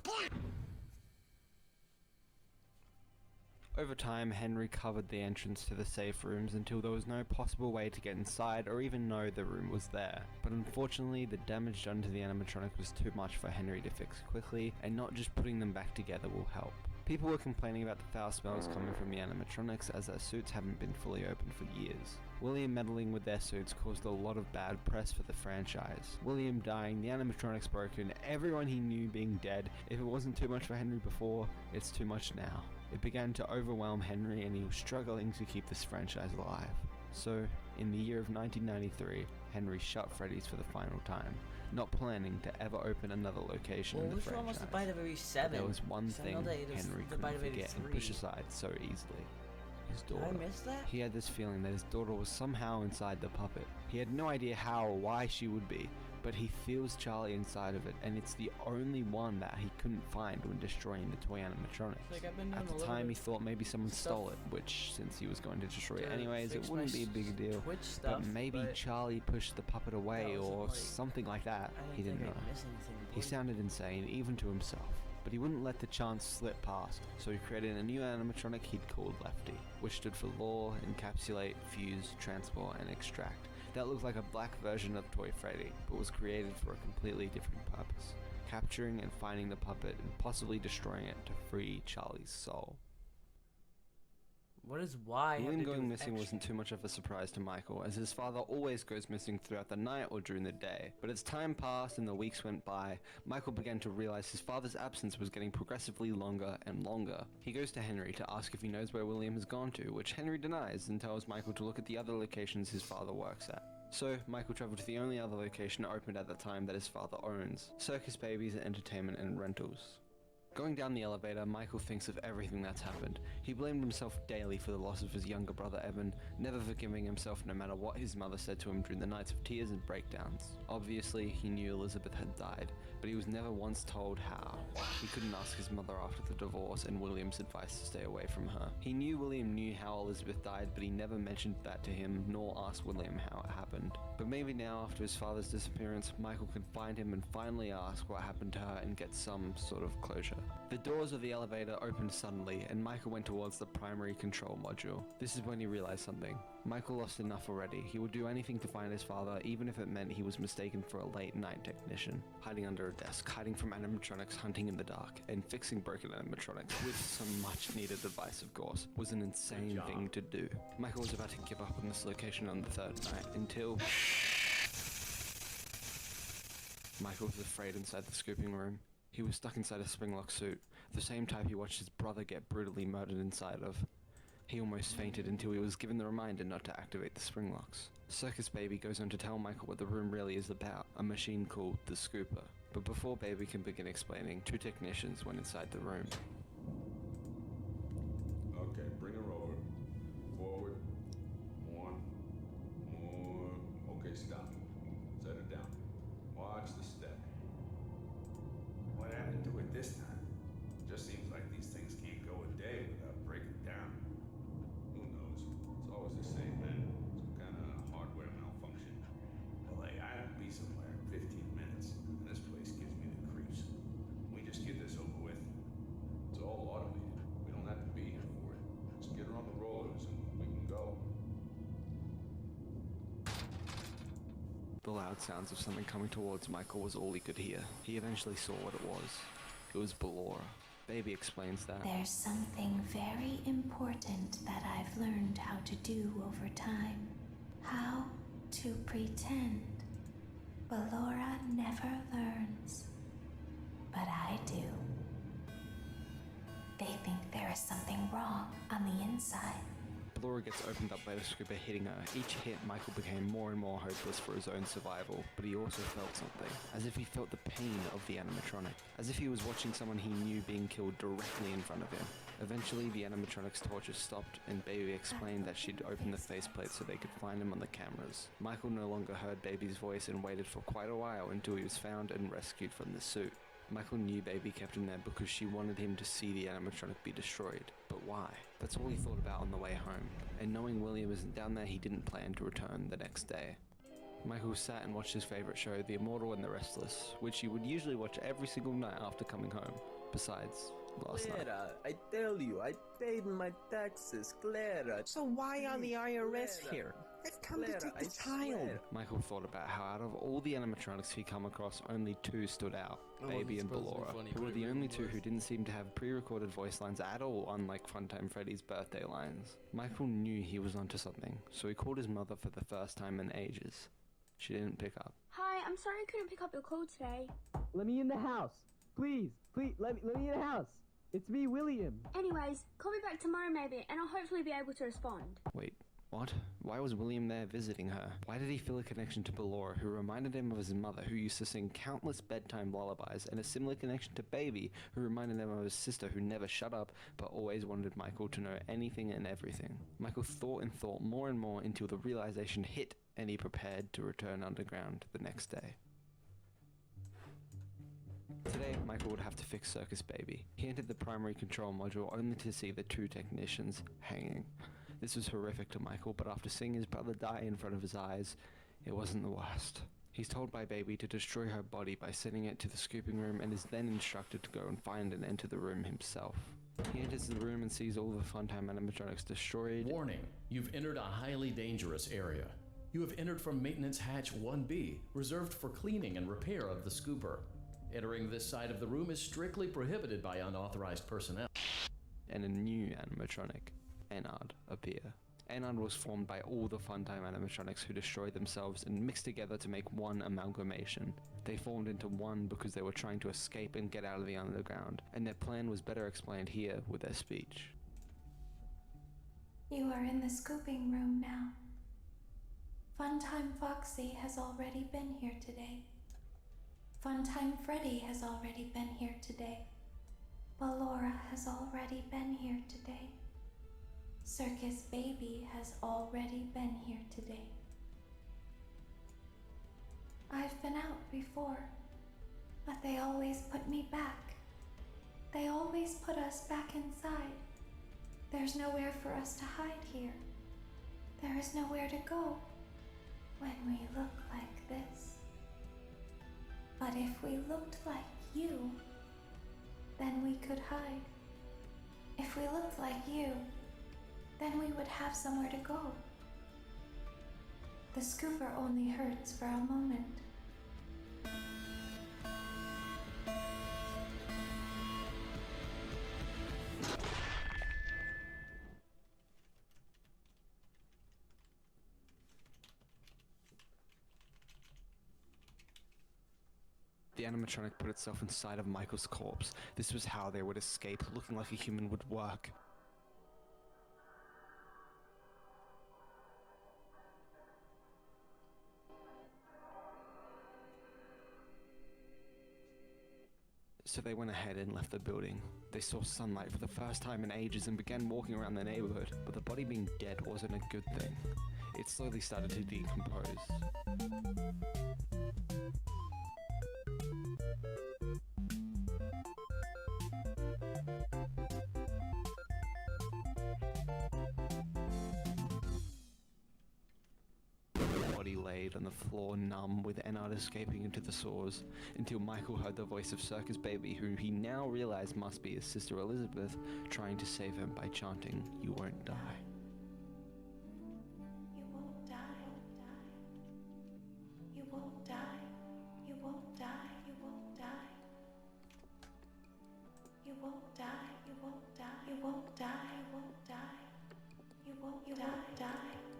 Over time, Henry covered the entrance to the safe rooms until there was no possible way to get inside or even know the room was there. But unfortunately, the damage done to the animatronic was too much for Henry to fix quickly, and not just putting them back together will help. People were complaining about the foul smells coming from the animatronics as their suits haven't been fully opened for years. William meddling with their suits caused a lot of bad press for the franchise. William dying, the animatronics broken, everyone he knew being dead. If it wasn't too much for Henry before, it's too much now. It began to overwhelm Henry and he was struggling to keep this franchise alive. So, in the year of 1993, Henry shut Freddy's for the final time, not planning to ever open another location in the franchise. Which one was the Bite of 87? There was one thing Henry couldn't forget and push aside so easily. His daughter. Did I miss that? He had this feeling that his daughter was somehow inside the puppet. He had no idea how or why she would be, but he feels Charlie inside of it, and it's the only one that he couldn't find when destroying the toy animatronics. Like At the time, he thought maybe someone stole it, which, since he was going to destroy it anyways, it wouldn't be a big deal. But maybe Charlie pushed the puppet away or something like that. He didn't know. He sounded insane, even to himself. but he wouldn't let the chance slip past, so he created a new animatronic he'd called Lefty, which stood for Lure, Encapsulate, Fuse, Transport, and Extract. That looked like a black version of Toy Freddy, but was created for a completely different purpose, capturing and finding the puppet and possibly destroying it to free Charlie's soul. What is why? William going missing wasn't too much of a surprise to Michael, as his father always goes missing throughout the night or during the day. But as time passed and the weeks went by, Michael began to realize his father's absence was getting progressively longer and longer. He goes to Henry to ask if he knows where William has gone to, which Henry denies and tells Michael to look at the other locations his father works at. So, Michael travelled to the only other location opened at the time that his father owns, Circus Babies, Entertainment and Rentals. Going down the elevator, Michael thinks of everything that's happened. He blamed himself daily for the loss of his younger brother Evan, never forgiving himself no matter what his mother said to him during the nights of tears and breakdowns. Obviously, he knew Elizabeth had died, but he was never once told how. He couldn't ask his mother after the divorce and William's advice to stay away from her. He knew William knew how Elizabeth died, but he never mentioned that to him, nor asked William how it happened. But maybe now, after his father's disappearance, Michael can find him and finally ask what happened to her and get some sort of closure. The doors of the elevator opened suddenly, and Michael went towards the primary control module. This is when he realized something. Michael lost enough already. He would do anything to find his father, even if it meant he was mistaken for a late-night technician. Hiding under a desk, hiding from animatronics, hunting in the dark, and fixing broken animatronics, with some much-needed advice of course, was an insane thing to do. Michael was about to give up on this location on the third night, until Michael was afraid inside the scooping room. He was stuck inside a springlock suit, the same type he watched his brother get brutally murdered inside of. He almost fainted until he was given the reminder not to activate the springlocks. Circus Baby goes on to tell Michael what the room really is about, a machine called the Scooper. But before Baby can begin explaining, two technicians went inside the room. Okay, bring her over. Forward. One. More. Okay, stop. Set her down. Watch the step. What happened to it this time? Just seems like these things can't go a day without breaking down. Who knows? It's always the same, man. Some kind of hardware malfunction. Well, hey, I have to be somewhere in 15 minutes, and this place gives me the creeps. We just get this over with. It's all automated. We don't have to be here for it. Just get her on the rollers and we can go. The loud sounds of something coming towards Michael was all he could hear. He eventually saw what it was. It was Ballora. Baby explains that There's something very important that I've learned how to do over time. How to pretend. Ballora never learns. But I do. They think there is something wrong on the inside. Ballora gets opened up by the Scooper hitting her. Each hit, Michael became more and more hopeless for his own survival, but he also felt something, as if he felt the pain of the animatronic, as if he was watching someone he knew being killed directly in front of him. Eventually, the animatronic's torches stopped, and Baby explained that she'd opened the faceplate so they could find him on the cameras. Michael no longer heard Baby's voice and waited for quite a while until he was found and rescued from the suit. Michael knew Baby kept him there because she wanted him to see the animatronic be destroyed. But why? That's all he thought about on the way home. And knowing William isn't down there, he didn't plan to return the next day. Michael sat and watched his favourite show, The Immortal and the Restless, which he would usually watch every single night after coming home. Besides, last night. Clara, I tell you, I paid my taxes, Clara. So why are the IRS here? I've come to take the child. Michael thought about how out of all the animatronics he come across, only two stood out, Baby and Ballora, who were the only two who didn't seem to have pre-recorded voice lines at all, unlike Funtime Freddy's birthday lines. Michael knew he was onto something, so he called his mother for the first time in ages. She didn't pick up. Hi, I'm sorry I couldn't pick up your call today. Let me in the house. Please, let me in the house. It's me, William. Anyways, call me back tomorrow maybe, and I'll hopefully be able to respond. Wait, what? Why was William there visiting her? Why did he feel a connection to Ballora, who reminded him of his mother, who used to sing countless bedtime lullabies, and a similar connection to Baby, who reminded him of his sister, who never shut up, but always wanted Michael to know anything and everything? Michael thought and thought more and more until the realization hit, and he prepared to return underground the next day. Today, Michael would have to fix Circus Baby. He entered the primary control module only to see the two technicians hanging. This was horrific to Michael, but after seeing his brother die in front of his eyes, it wasn't the worst. He's told by Baby to destroy her body by sending it to the scooping room and is then instructed to go and find and enter the room himself. He enters the room and sees all the Funtime animatronics destroyed. Warning, you've entered a highly dangerous area. You have entered from Maintenance Hatch 1B, reserved for cleaning and repair of the scooper. Entering this side of the room is strictly prohibited by unauthorized personnel. And a new animatronic, Ennard, appear. Ennard was formed by all the Funtime animatronics who destroyed themselves and mixed together to make one amalgamation. They formed into one because they were trying to escape and get out of the underground, and their plan was better explained here with their speech. You are in the scooping room now. Funtime Foxy has already been here today. Funtime Freddy has already been here today. Ballora has already been here today. Circus Baby has already been here today. I've been out before, but they always put me back. They always put us back inside. There's nowhere for us to hide here. There is nowhere to go when we look like this. But if we looked like you, then we could hide. If we looked like you, then we would have somewhere to go. The scooper only hurts for a moment. The animatronic put itself inside of Michael's corpse. This was how they would escape. Looking like a human would work. So they went ahead and left the building. They saw sunlight for the first time in ages and began walking around the neighborhood, but the body being dead wasn't a good thing. It slowly started to decompose. Body laid on the floor numb with Ennard escaping into the sores until Michael heard the voice of Circus Baby, who he now realized must be his sister Elizabeth, trying to save him by chanting, "You won't die." You won't die. You won't die. You won't die. You won't die. You won't die. You won't die. You won't die. You won't die. You won't die.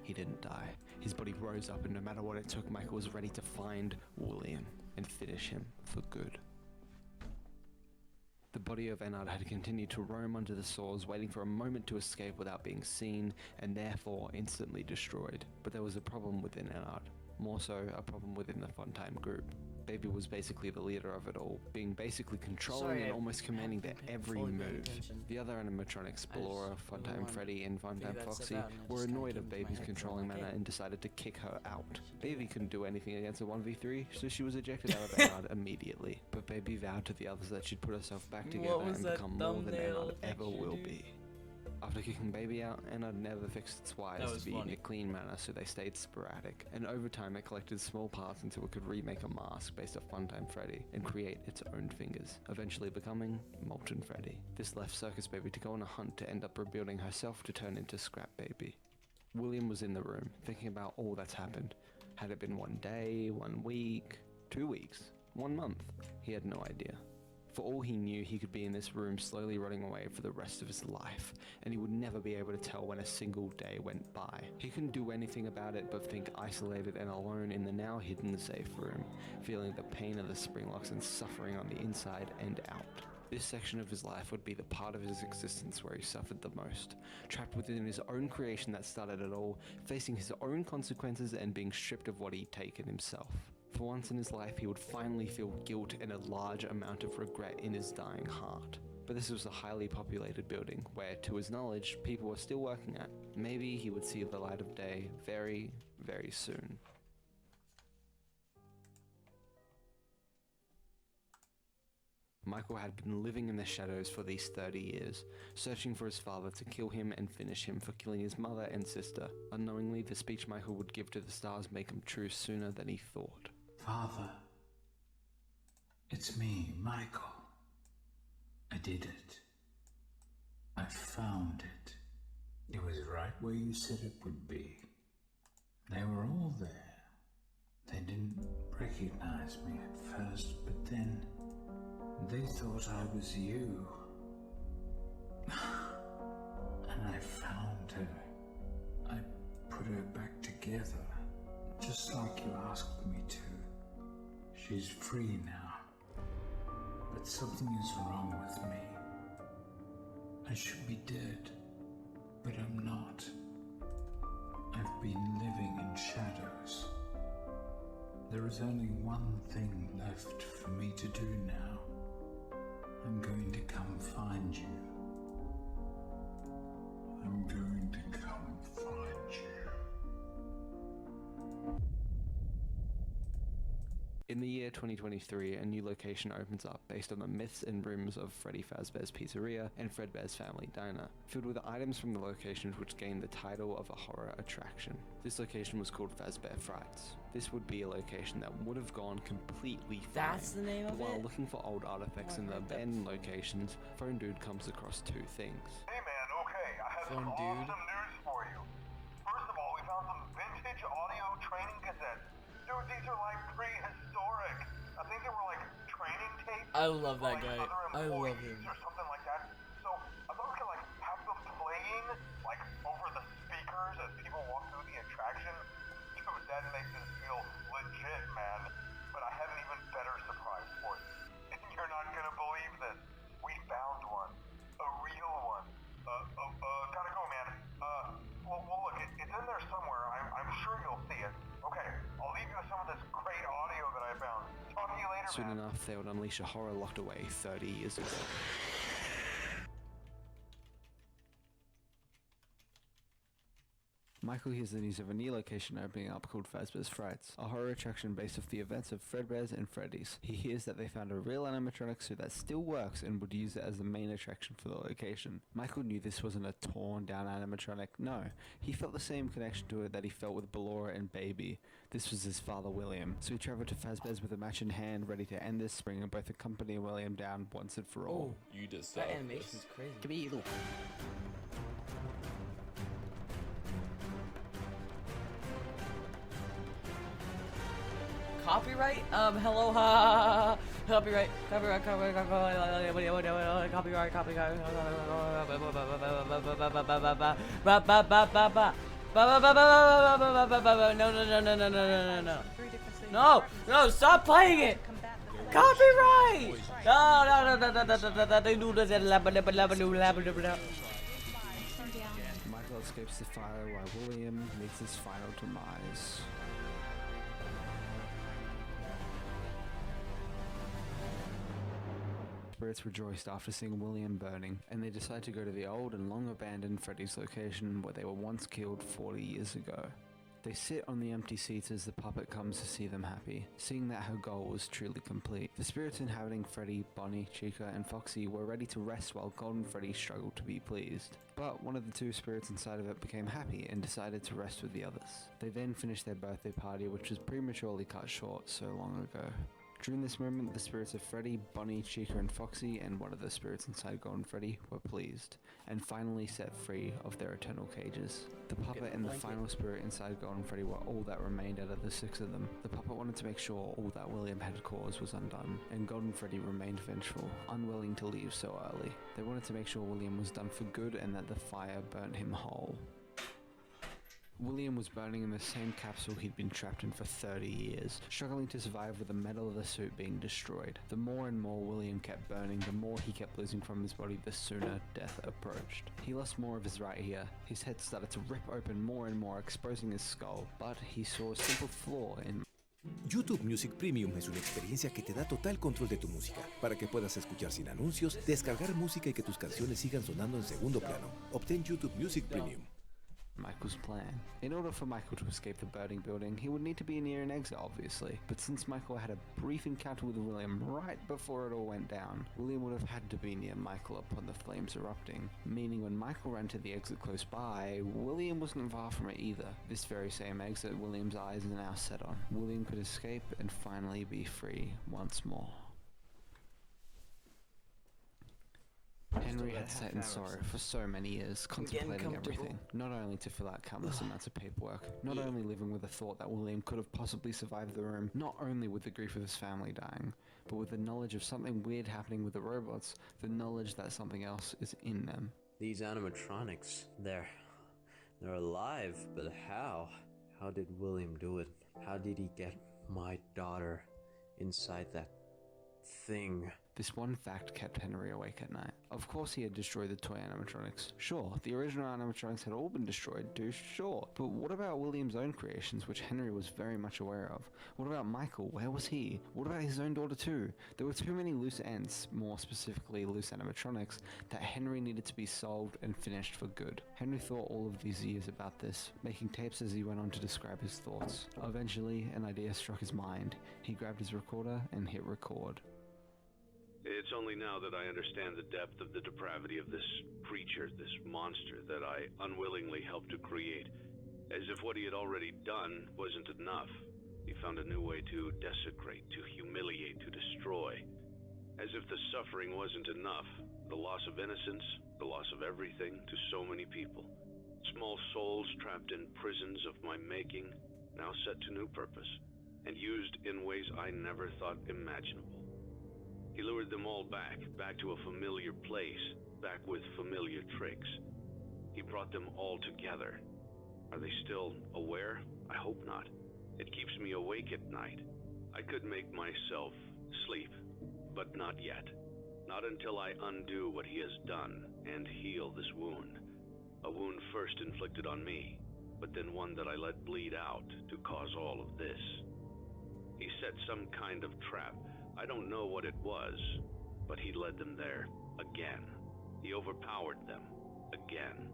He didn't die. His body rose up, and no matter what it took, Michael was ready to find William and finish him for good. The body of Ennard had continued to roam under the sores, waiting for a moment to escape without being seen, and therefore instantly destroyed. But there was a problem within Ennard. More so, a problem within the Funtime group. Baby was basically the leader of it all, being basically controlling and almost commanding their every move. The other animatronics, Ballora, Funtime Freddy, and Funtime Foxy, were annoyed of Baby's controlling manner and decided to kick her out. Baby couldn't do anything against a 1v3, so she was ejected out of Ennard immediately. But Baby vowed to the others that she'd put herself back together and become more than Ennard ever will be. After kicking Baby out, Ennard never fixed its wires to be in a clean manner, so they stayed sporadic. And over time, it collected small parts until it could remake a mask based off Funtime Freddy and create its own fingers, eventually becoming Molten Freddy. This left Circus Baby to go on a hunt to end up rebuilding herself to turn into Scrap Baby. William was in the room, thinking about all that's happened. Had it been 1 day, 1 week, 2 weeks, 1 month? He had no idea. For all he knew, he could be in this room slowly rotting away for the rest of his life, and he would never be able to tell when a single day went by. He couldn't do anything about it but think isolated and alone in the now hidden safe room, feeling the pain of the spring locks and suffering on the inside and out. This section of his life would be the part of his existence where he suffered the most, trapped within his own creation that started it all, facing his own consequences and being stripped of what he'd taken himself. For once in his life, he would finally feel guilt and a large amount of regret in his dying heart. But this was a highly populated building, where, to his knowledge, people were still working at. Maybe he would see the light of day very, very soon. Michael had been living in the shadows for these 30 years, searching for his father to kill him and finish him for killing his mother and sister. Unknowingly, the speech Michael would give to the stars made come true sooner than he thought. Father, it's me, Michael. I did it. I found it. It was right where you said it would be. They were all there. They didn't recognize me at first, but then they thought I was you. And I found her. I put her back together, just like you asked me to. She's free now. But something is wrong with me. I should be dead, but I'm not. I've been living in shadows. There is only one thing left for me to do now. I'm going to come find you. I'm going to come find you. In the year 2023, a new location opens up based on the myths and rumors of Freddy Fazbear's Pizzeria and Fredbear's Family Diner, filled with items from the locations which gained the title of a horror attraction. This location was called Fazbear Frights. This would be a location that would have gone completely fine. That's the name of While it? looking for old artifacts in the abandoned locations, Phone Dude comes across two things. Hey man, okay, I have some awesome news for you. First of all, we found some vintage audio training cassettes. Dude, these are like prehistoric. I think they were like training tapes. I love that for, like, guy. other I love employees him. or something like that. So I thought we could like have them playing like over the speakers as people walk through the attraction. Dude, that makes it feel legit, man. But I have an even better surprise for you. And you're not gonna believe this. We found one. A real one. Gotta go, man. Well, look, it's in there somewhere. I'm sure you'll see it. Okay, I'll leave you with some of this great audio that I found. Talk to you later, Soon man. enough, they would unleash a horror locked away 30 years ago. Michael hears the news of a new location opening up called Fazbear's Frights, a horror attraction based off the events of Fredbear's and Freddy's. He hears that they found a real animatronic suit that still works and would use it as the main attraction for the location. Michael knew this wasn't a torn down animatronic, no. He felt the same connection to it that he felt with Ballora and Baby. This was his father William. So he travelled to Fazbear's with a match in hand, ready to end this, bringing both the company and William down once and for all. You deserve that animation is crazy. Come here, look. Copyright? Hello, ha. Copyright. No, stop playing it. Copyright. Michael escapes the fire while William meets his final demise. Spirits rejoiced after seeing William burning, and they decide to go to the old and long abandoned Freddy's location where they were once killed 40 years ago. They sit on the empty seats as the puppet comes to see them happy, seeing that her goal was truly complete. The spirits inhabiting Freddy, Bonnie, Chica, and Foxy were ready to rest while Golden Freddy struggled to be pleased. But one of the two spirits inside of it became happy and decided to rest with the others. They then finished their birthday party, which was prematurely cut short so long ago. During this moment, the spirits of Freddy, Bonnie, Chica, and Foxy, and one of the spirits inside Golden Freddy were pleased, and finally set free of their eternal cages. The puppet and the final spirit inside Golden Freddy were all that remained out of the 6 of them. The puppet wanted to make sure all that William had caused was undone, and Golden Freddy remained vengeful, unwilling to leave so early. They wanted to make sure William was done for good and that the fire burnt him whole. William was burning in the same capsule he'd been trapped in for 30 years, struggling to survive with the metal of the suit being destroyed. The more and more William kept burning, the more he kept losing from his body, the sooner death approached. He lost more of his right ear. His head started to rip open more and more, exposing his skull, but he saw a simple flaw in YouTube Music Premium es una experiencia que te da total control de tu música, para que puedas escuchar sin anuncios, descargar música y que tus canciones sigan sonando en segundo plano. Obtén YouTube Music Premium. Michael's plan. In order for Michael to escape the burning building, he would need to be near an exit, obviously. But since Michael had a brief encounter with William right before it all went down, William would have had to be near Michael upon the flames erupting, meaning when Michael ran to the exit close by, William wasn't far from it either. This very same exit William's eyes are now set on. William could escape and finally be free once more. Henry had sat in sorrow for so many years, contemplating everything, not only to fill out countless amounts of paperwork, not only living with the thought that William could have possibly survived the room, not only with the grief of his family dying, but with the knowledge of something weird happening with the robots, the knowledge that something else is in them. These animatronics, they're alive, but how? How did William do it? How did he get my daughter inside that thing? This one fact kept Henry awake at night. Of course he had destroyed the toy animatronics. Sure, the original animatronics had all been destroyed too, sure. But what about William's own creations, which Henry was very much aware of? What about Michael? Where was he? What about his own daughter too? There were too many loose ends, more specifically loose animatronics, that Henry needed to be solved and finished for good. Henry thought all of these years about this, making tapes as he went on to describe his thoughts. Eventually, an idea struck his mind. He grabbed his recorder and hit record. It's only now that I understand the depth of the depravity of this creature, this monster that I unwillingly helped to create. As if what he had already done wasn't enough. He found a new way to desecrate, to humiliate, to destroy. As if the suffering wasn't enough. The loss of innocence, the loss of everything to so many people. Small souls trapped in prisons of my making, now set to new purpose, and used in ways I never thought imaginable. He lured them all back to a familiar place, back with familiar tricks. He brought them all together. Are they still aware? I hope not. It keeps me awake at night. I could make myself sleep, but not yet. Not until I undo what he has done and heal this wound. A wound first inflicted on me, but then one that I let bleed out to cause all of this. He set some kind of trap. I don't know what it was, but he led them there again. He overpowered them again,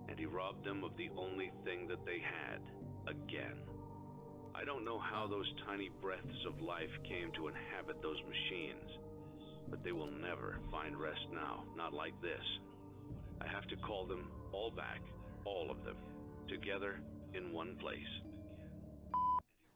and he robbed them of the only thing that they had again. I don't know how those tiny breaths of life came to inhabit those machines, but they will never find rest now, not like this. I have to call them all back, all of them, together in one place.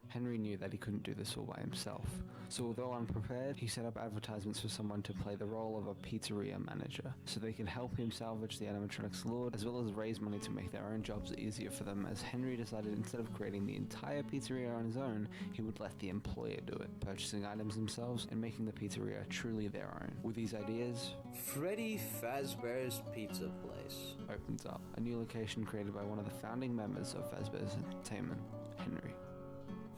Henry knew that he couldn't do this all by himself, so although unprepared, he set up advertisements for someone to play the role of a pizzeria manager, so they could help him salvage the animatronics lord, as well as raise money to make their own jobs easier for them, as Henry decided instead of creating the entire pizzeria on his own, he would let the employer do it, purchasing items themselves and making the pizzeria truly their own. With these ideas, Freddy Fazbear's Pizza Place opens up, a new location created by one of the founding members of Fazbear's Entertainment, Henry.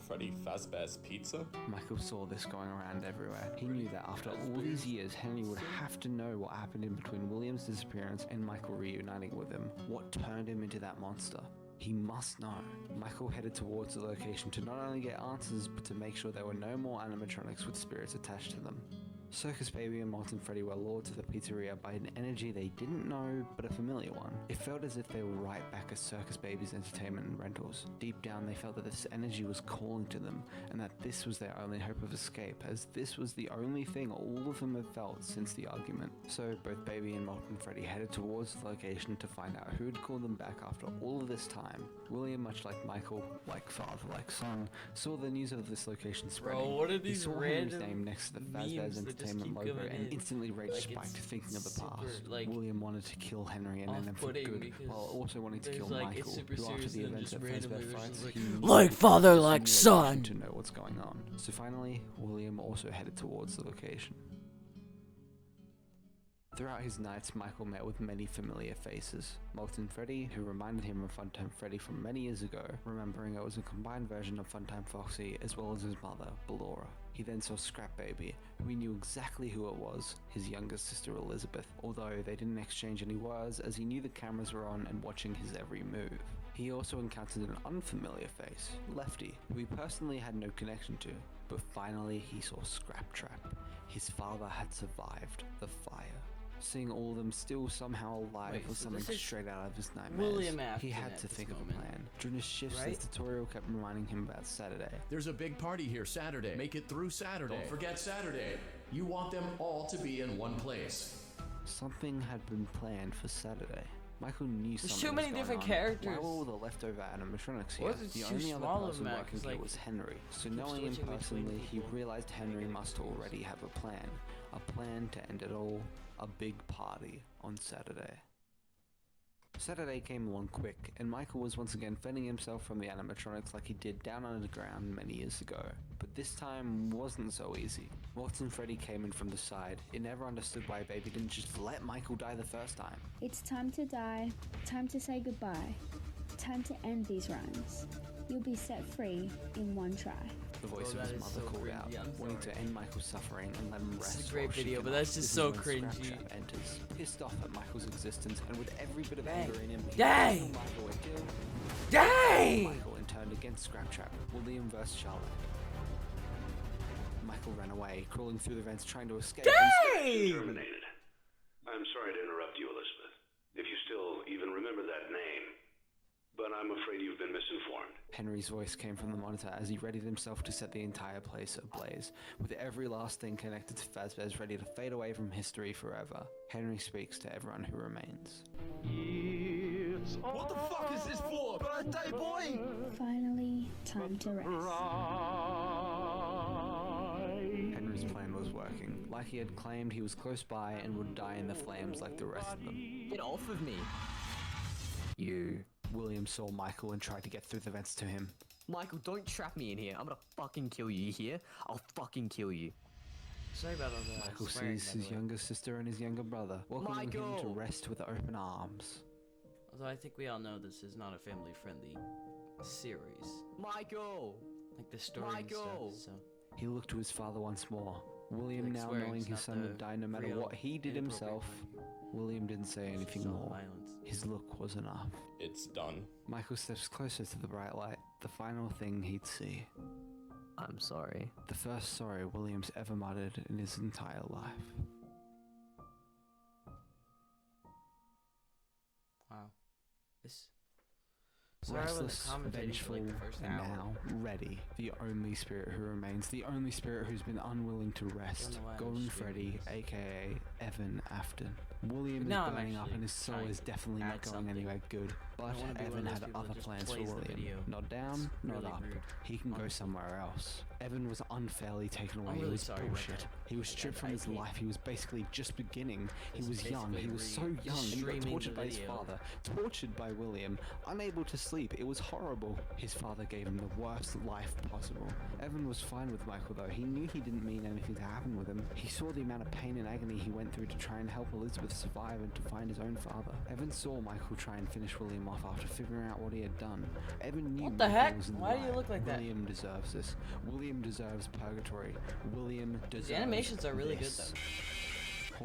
Freddy Fazbear's Pizza? Michael saw this going around everywhere. He knew that after all these years, Henry would have to know what happened in between William's disappearance and Michael reuniting with him. What turned him into that monster? He must know. Michael headed towards the location to not only get answers, but to make sure there were no more animatronics with spirits attached to them. Circus Baby and Molten Freddy were lured to the pizzeria by an energy they didn't know, but a familiar one. It felt as if they were right back at Circus Baby's entertainment and rentals. Deep down they felt that this energy was calling to them, and that this was their only hope of escape, as this was the only thing all of them had felt since the argument. So both Baby and Molten Freddy headed towards the location to find out who had called them back after all of this time. William, much like Michael, like father, like son, saw the news of this location spreading. Bro, what are these he saw random Henry's name next to the Fazbear's Entertainment logo and instantly rage spiked, thinking of the past. William wanted to kill Henry and end him for good, while also wanting to kill Michael, who after the events at Fazbear fights, he like father, like son, to know what's going on. So finally, William also headed towards the location. Throughout his nights, Michael met with many familiar faces. Molten Freddy, who reminded him of Funtime Freddy from many years ago, remembering it was a combined version of Funtime Foxy as well as his mother, Ballora. He then saw Scrap Baby, who he knew exactly who it was, his younger sister Elizabeth, although they didn't exchange any words as he knew the cameras were on and watching his every move. He also encountered an unfamiliar face, Lefty, who he personally had no connection to, but finally he saw Scrap Trap. His father had survived the fire. Seeing all of them still somehow alive Wait, was so something this is straight out of his nightmares. William He Afton had at to this think of a moment, plan. During his shifts, right? his tutorial kept reminding him about Saturday. There's a big party here Saturday. Make it through Saturday. Don't forget Saturday. You want them all to be in one place. Something had been planned for Saturday. Michael knew There's something too many was going different on. characters. Why were all the leftover animatronics here? Was it The too only other small of person Mac? working It's here like, was Henry. So keep knowing him switching between personally, he people. realized Henry must already have a plan. A plan to end it all. A big party on Saturday. Saturday came along quick, and Michael was once again fending himself from the animatronics like he did down underground many years ago. But this time wasn't so easy. Walt and Freddy came in from the side. It never understood why Baby didn't just let Michael die the first time. It's time to die, time to say goodbye, time to end these runs. You'll be set free in one try. The voice of his mother called out, wanting to end Michael's suffering and let him rest. This is a great while she video, but cannot. that's just This is so when cringy. Scraptrap enters, pissed off at Michael's existence, and with every bit of anger in him, he Dang! killed Michael and killed Dang! Michael and turned against Scraptrap. William versus Charlotte. Michael ran away, crawling through the vents, trying to escape. Terminated. I'm sorry to interrupt you, Elizabeth. If you still even remember that name, but I'm afraid you've been misinformed. Henry's voice came from the monitor as he readied himself to set the entire place ablaze, with every last thing connected to Fazbear's ready to fade away from history forever. Henry speaks to everyone who remains. What the fuck is this for? Birthday boy? Finally, time to rest. Henry's plan was working. Like he had claimed, he was close by and would die in the flames like the rest of them. Get off of me. You. William saw Michael and tried to get through the vents to him. Michael, don't trap me in here. I'm gonna fucking kill you, you hear? I'll fucking kill you. Sorry about all that. Michael swearing, sees by the his way. younger sister and his younger brother, welcoming him to Michael! rest with open arms. Although I think we all know this is not a family-friendly series. Michael! Like the story Michael! and stuff, so... He looked to his father once more. William, Like now swearing's knowing his not son the would die no matter real what he did inappropriate himself, William didn't say anything all more. violence. His look was enough. It's done. Michael steps closer to the bright light, the final thing he'd see. I'm sorry. The first sorry William's ever muttered in his entire life. Wow. This... Sorry when the Restless, commentating for vengeful, like the first and hour. now ready. The only spirit who remains, the only spirit who's been unwilling to rest. know why I'm Golden just Freddy, doing aka Evan Afton. William is Now I'm burning up actually and his soul trying is to definitely add not going something. anywhere good. But I wanna be one Evan of those had people other that just plans for plays the William. video. Not down, It's not really up. rude, He can go honestly. somewhere else. Evan was unfairly taken away. I'm It really was sorry about bullshit. that. He was stripped from I his hate life. He was basically just beginning. He This was is young. He basically was so young. And he got streaming tortured the by his video. father. Tortured by William. Unable to sleep. It was horrible. His father gave him the worst life possible. Evan was fine with Michael though. He knew he didn't mean anything to happen with him. He saw the amount of pain and agony he went through to try and help Elizabeth survive and to find his own father. Evan saw Michael try and finish William off after figuring out what he had done. Evan knew What the Michael heck? was in the Why do you right. look like that? William deserves this. William deserves purgatory. William deserves animations are really good, this. though.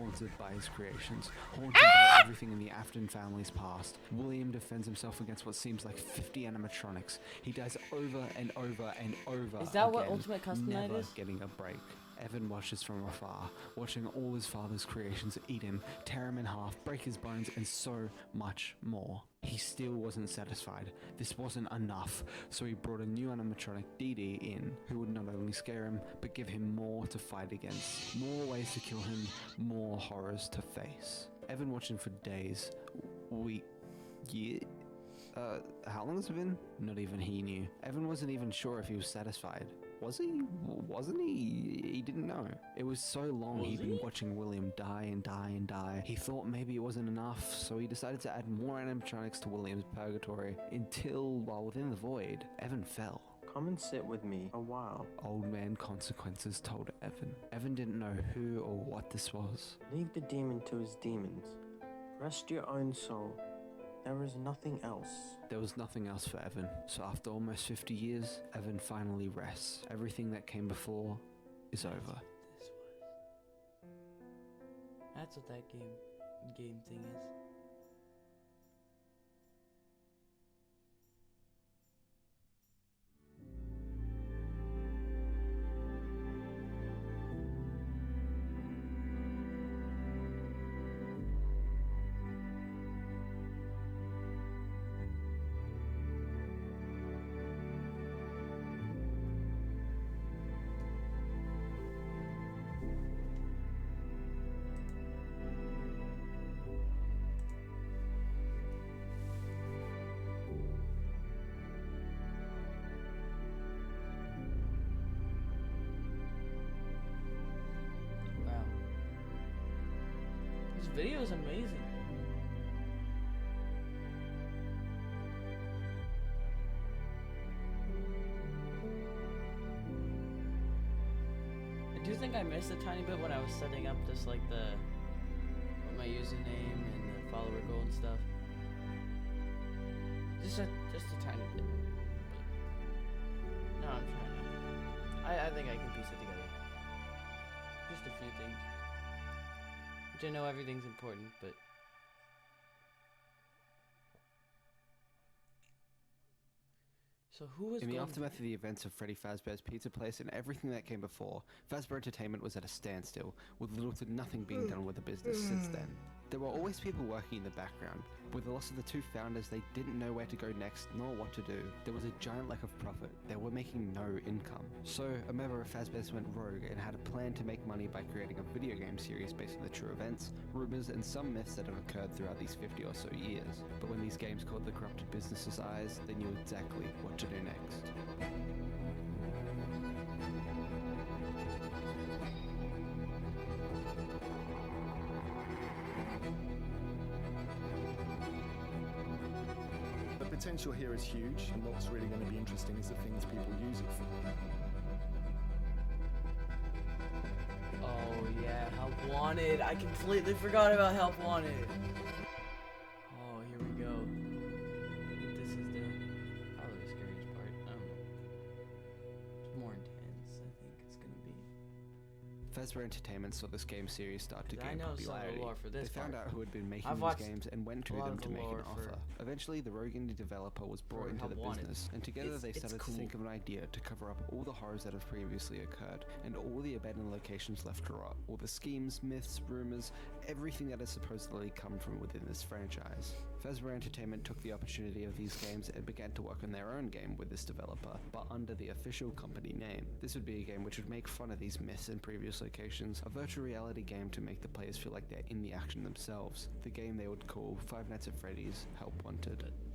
Haunted by his creations, haunted by everything in the Afton family's past, William defends himself against what seems like 50 animatronics. He dies over and over and over Is that what again, Ultimate Custom Night never is? getting a break. Evan watches from afar, watching all his father's creations eat him, tear him in half, break his bones, and so much more. He still wasn't satisfied. This wasn't enough, so he brought a new animatronic, Dee Dee, in, who would not only scare him, but give him more to fight against. More ways to kill him, more horrors to face. Evan watched him for days, how long has it been? Not even he knew. Evan wasn't even sure if he was satisfied. Was he? Wasn't he? He didn't know. It was so long he'd been watching William die and die and die. He thought maybe it wasn't enough, so he decided to add more animatronics to William's purgatory, until, while within the void, Evan fell. Come and sit with me a while. Old man consequences told Evan. Evan didn't know who or what this was. Leave the demon to his demons. Rest your own soul. There is nothing else. There was nothing else for Evan, so after almost 50 years, Evan finally rests. Everything that came before is over. This was. That's what that game thing is. This video is amazing. I do think I missed a tiny bit when I was setting up this, like my username and the follower goal and stuff. Just a tiny bit. But no, I'm trying to. I think I can piece it together. Just a few things. Which I know everything's important, but. So who was in the aftermath of the events of Freddy Fazbear's Pizza Place and everything that came before, Fazbear Entertainment was at a standstill, with little to nothing being done with the business since then. There were always people working in the background. With the loss of the two founders, they didn't know where to go next, nor what to do. There was a giant lack of profit. They were making no income. So, a member of Fazbear's went rogue and had a plan to make money by creating a video game series based on the true events, rumors, and some myths that have occurred throughout these 50 or so years. But when these games caught the corrupted business's eyes, they knew exactly what to do next. The potential here is huge, and what's really going to be interesting is the things people use it for. Oh yeah, Help Wanted. I completely forgot about Help Wanted. Oh, here we go. This is probably the scariest part. It's more intense, I think it's gonna be. Fazbear Entertainment saw this game series start to gain I know some of the popularity. lore for this They found part. out who had been making I've these watched games and went to a lot them of to the make an lore offer. for Eventually, the rogue indie developer was brought into Help the Wanted. business, and together they It's started cool. to think of an idea to cover up all the horrors that have previously occurred, and all the abandoned locations left to rot, all the schemes, myths, rumors, everything that has supposedly come from within this franchise. Fazbear Entertainment took the opportunity of these games and began to work on their own game with this developer, but under the official company name. This would be a game which would make fun of these myths in previous locations, a virtual reality game to make the players feel like they're in the action themselves. The game they would call Five Nights at Freddy's Help Wanted.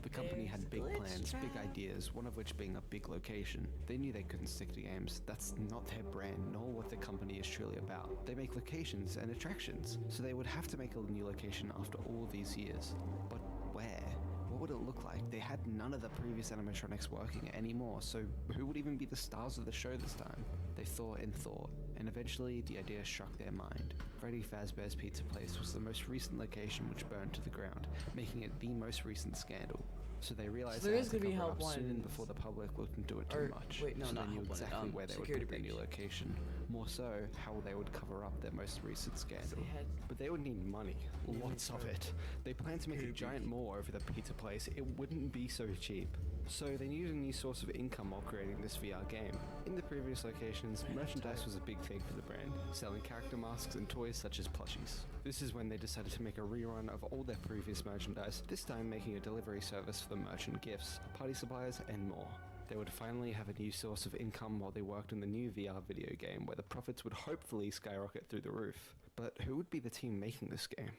The company had big plans, big ideas, one of which being a big location. They knew they couldn't stick to games. That's not their brand, nor what the company is truly about. They make locations and attractions, so they would have to make a new location after all these years. But where? What would it look like? They had none of the previous animatronics working anymore, so who would even be the stars of the show this time? They thought and thought, and eventually the idea struck their mind. Freddy Fazbear's Pizza Place was the most recent location which burned to the ground, making it the most recent scandal. So they realized So there they is had to gonna be cover Help up Wanted soon in before this. the public looked into it too Or- much. wait, no, so not they knew Help Wanted, exactly where they would Security put their new Breach. location. More so, how they would cover up their most recent scandal. had- But they would need money, lots of it. They planned to make a giant mall over the pizza place. It wouldn't be so cheap. So they needed a new source of income while creating this VR game. In the previous locations, merchandise was a big thing for the brand, selling character masks and toys such as plushies. This is when they decided to make a rerun of all their previous merchandise, this time making a delivery service for the merchant gifts, party supplies, and more. They would finally have a new source of income while they worked on the new VR video game, where the profits would hopefully skyrocket through the roof. But who would be the team making this game?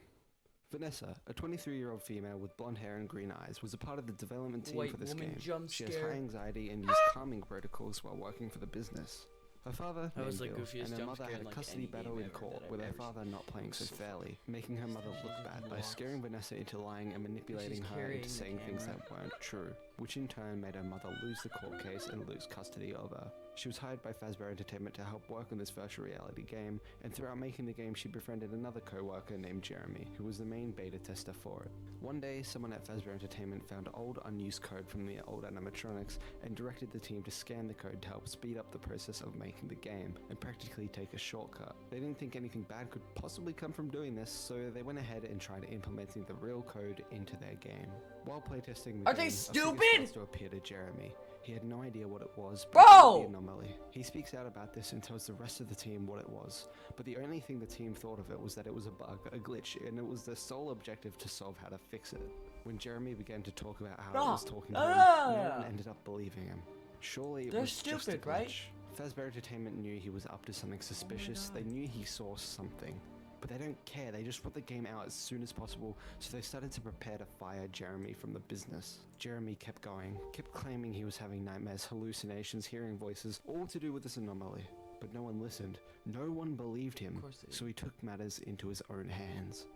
Vanessa, a 23-year-old female with blonde hair and green eyes, was a part of the development team White for this woman game. jump She has scare. high anxiety and used calming protocols while working for the business. Her father, That was named the Bill, goofiest and her jump mother scare had in, a like, custody any battle game in ever court, that I've with her ever father not playing so fairly, making her mother look bad by scaring Vanessa into lying and manipulating her carrying into the saying things camera. that weren't true, which in turn made her mother lose the court case and lose custody of her. She was hired by Fazbear Entertainment to help work on this virtual reality game, and throughout making the game she befriended another co-worker named Jeremy, who was the main beta tester for it. One day, someone at Fazbear Entertainment found old unused code from the old animatronics and directed the team to scan the code to help speed up the process of making the game, and practically take a shortcut. They didn't think anything bad could possibly come from doing this, so they went ahead and tried implementing the real code into their game. While playtesting the Are game, they a figure stupid? starts to appear to Jeremy. He had no idea what it was, but Bro! it was the anomaly. He speaks out about this and tells the rest of the team what it was, but the only thing the team thought of it was that it was a bug, a glitch, and it was their sole objective to solve how to fix it. When Jeremy began to talk about how it was talking to him, no one ended up believing him. Surely it They're was just a stupid, glitch. right? Fazbear Entertainment knew he was up to something suspicious. They knew he saw something. But they don't care, they just want the game out as soon as possible, so they started to prepare to fire Jeremy from the business. Jeremy kept going, kept claiming he was having nightmares, hallucinations, hearing voices, all to do with this anomaly. But no one listened, no one believed him, so he took matters into his own hands.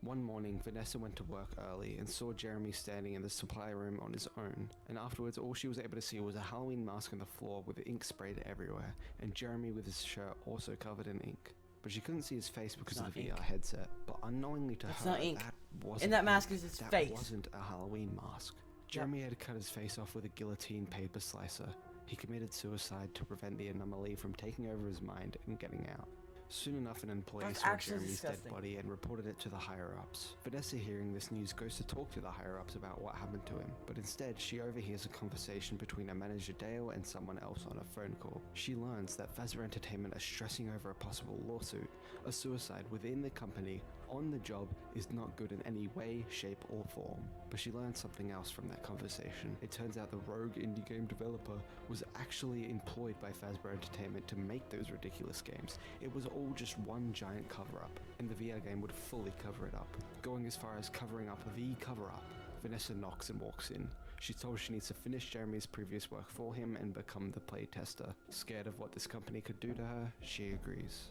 One morning, Vanessa went to work early and saw Jeremy standing in the supply room on his own, and afterwards all she was able to see was a Halloween mask on the floor with ink sprayed everywhere, and Jeremy with his shirt also covered in ink. But she couldn't see his face because of the VR headset, but unknowingly to That's her, not ink. that wasn't In that ink. mask is his that face. wasn't a Halloween mask. Jeremy had cut his face off with a guillotine paper slicer. He committed suicide to prevent the anomaly from taking over his mind and getting out. Soon enough, an employee That's saw actually Jeremy's dead disgusting. body and reported it to the higher-ups. Vanessa, hearing this news, goes to talk to the higher-ups about what happened to him, but instead she overhears a conversation between a manager Dale and someone else on a phone call. She learns that Fazbear Entertainment are stressing over a possible lawsuit. A suicide within the company, on the job, is not good in any way, shape, or form. But she learns something else from that conversation. It turns out the rogue indie game developer was actually employed by Fazbear Entertainment to make those ridiculous games. It was all just one giant cover-up, and the VR game would fully cover it up. Going as far as covering up the cover-up, Vanessa knocks and walks in. She's told she needs to finish Jeremy's previous work for him and become the playtester. Scared of what this company could do to her, she agrees.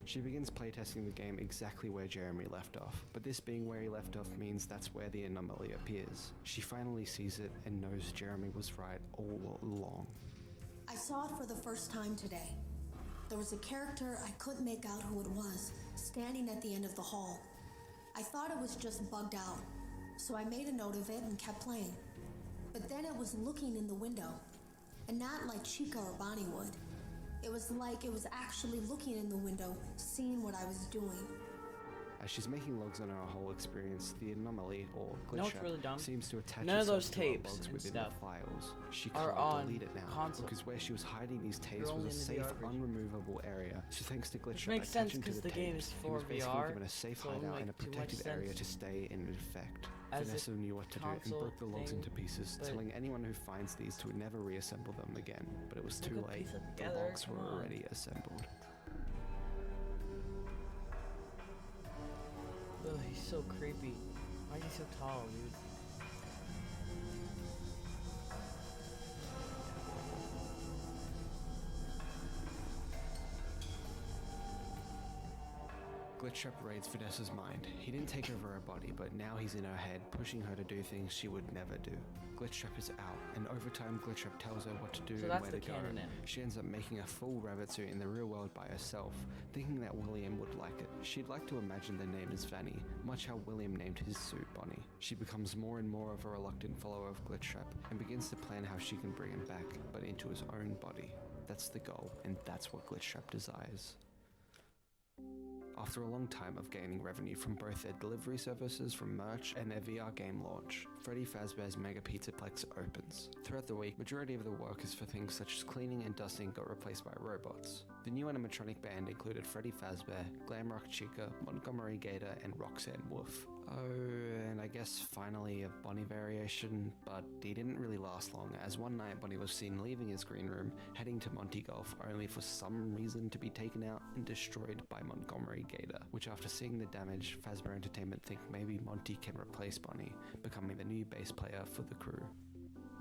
She begins playtesting the game exactly where Jeremy left off, but this being where he left off means that's where the anomaly appears. She finally sees it and knows Jeremy was right all along. I saw it for the first time today. There was a character I couldn't make out who it was, standing at the end of the hall. I thought it was just bugged out, so I made a note of it and kept playing. But then it was looking in the window, and not like Chica or Bonnie would. It was like it was actually looking in the window, seeing what I was doing. As she's making logs on her whole experience, the anomaly, or You know what's glitch really dumb? seems to attach None of itself those to her tapes logs and within stuff the files. She are can't on delete it now, console. because where she was hiding these tapes They're was only a in the safe, VR version. unremovable area. So thanks to Which Glitch makes sense attaching to 'cause the game is tapes, he for was basically VR, given a safe so it hideout won't and a make too much protected area sense to stay in effect. as Vanessa a knew what to do and console broke the logs thing, into pieces, but telling anyone who finds these to never reassemble them again. But it was They too could late. piece it The together, logs were come on. already assembled. Ugh, he's so creepy. Why is he so tall, dude? Glitchtrap raids Vanessa's mind. He didn't take over her body, but now he's in her head, pushing her to do things she would never do. Glitchtrap is out, and over time Glitchtrap tells her what to do So and that's where the to go. canon end. She ends up making a full rabbit suit in the real world by herself, thinking that William would like it. She'd like to imagine the name is Vanny, much how William named his suit Bonnie. She becomes more and more of a reluctant follower of Glitchtrap, and begins to plan how she can bring him back, but into his own body. That's the goal, and that's what Glitchtrap desires. After a long time of gaining revenue from both their delivery services from merch and their VR game launch, Freddy Fazbear's Mega Pizzaplex opens. Throughout the week, majority of the workers for things such as cleaning and dusting got replaced by robots. The new animatronic band included Freddy Fazbear, Glamrock Chica, Montgomery Gator, and Roxanne Wolf. Oh, and I guess finally a Bonnie variation, but he didn't really last long, as one night Bonnie was seen leaving his green room, heading to Monty Golf, only for some reason to be taken out and destroyed by Montgomery Gator, which after seeing the damage, Fazbear Entertainment think maybe Monty can replace Bonnie, becoming the new bass player for the crew.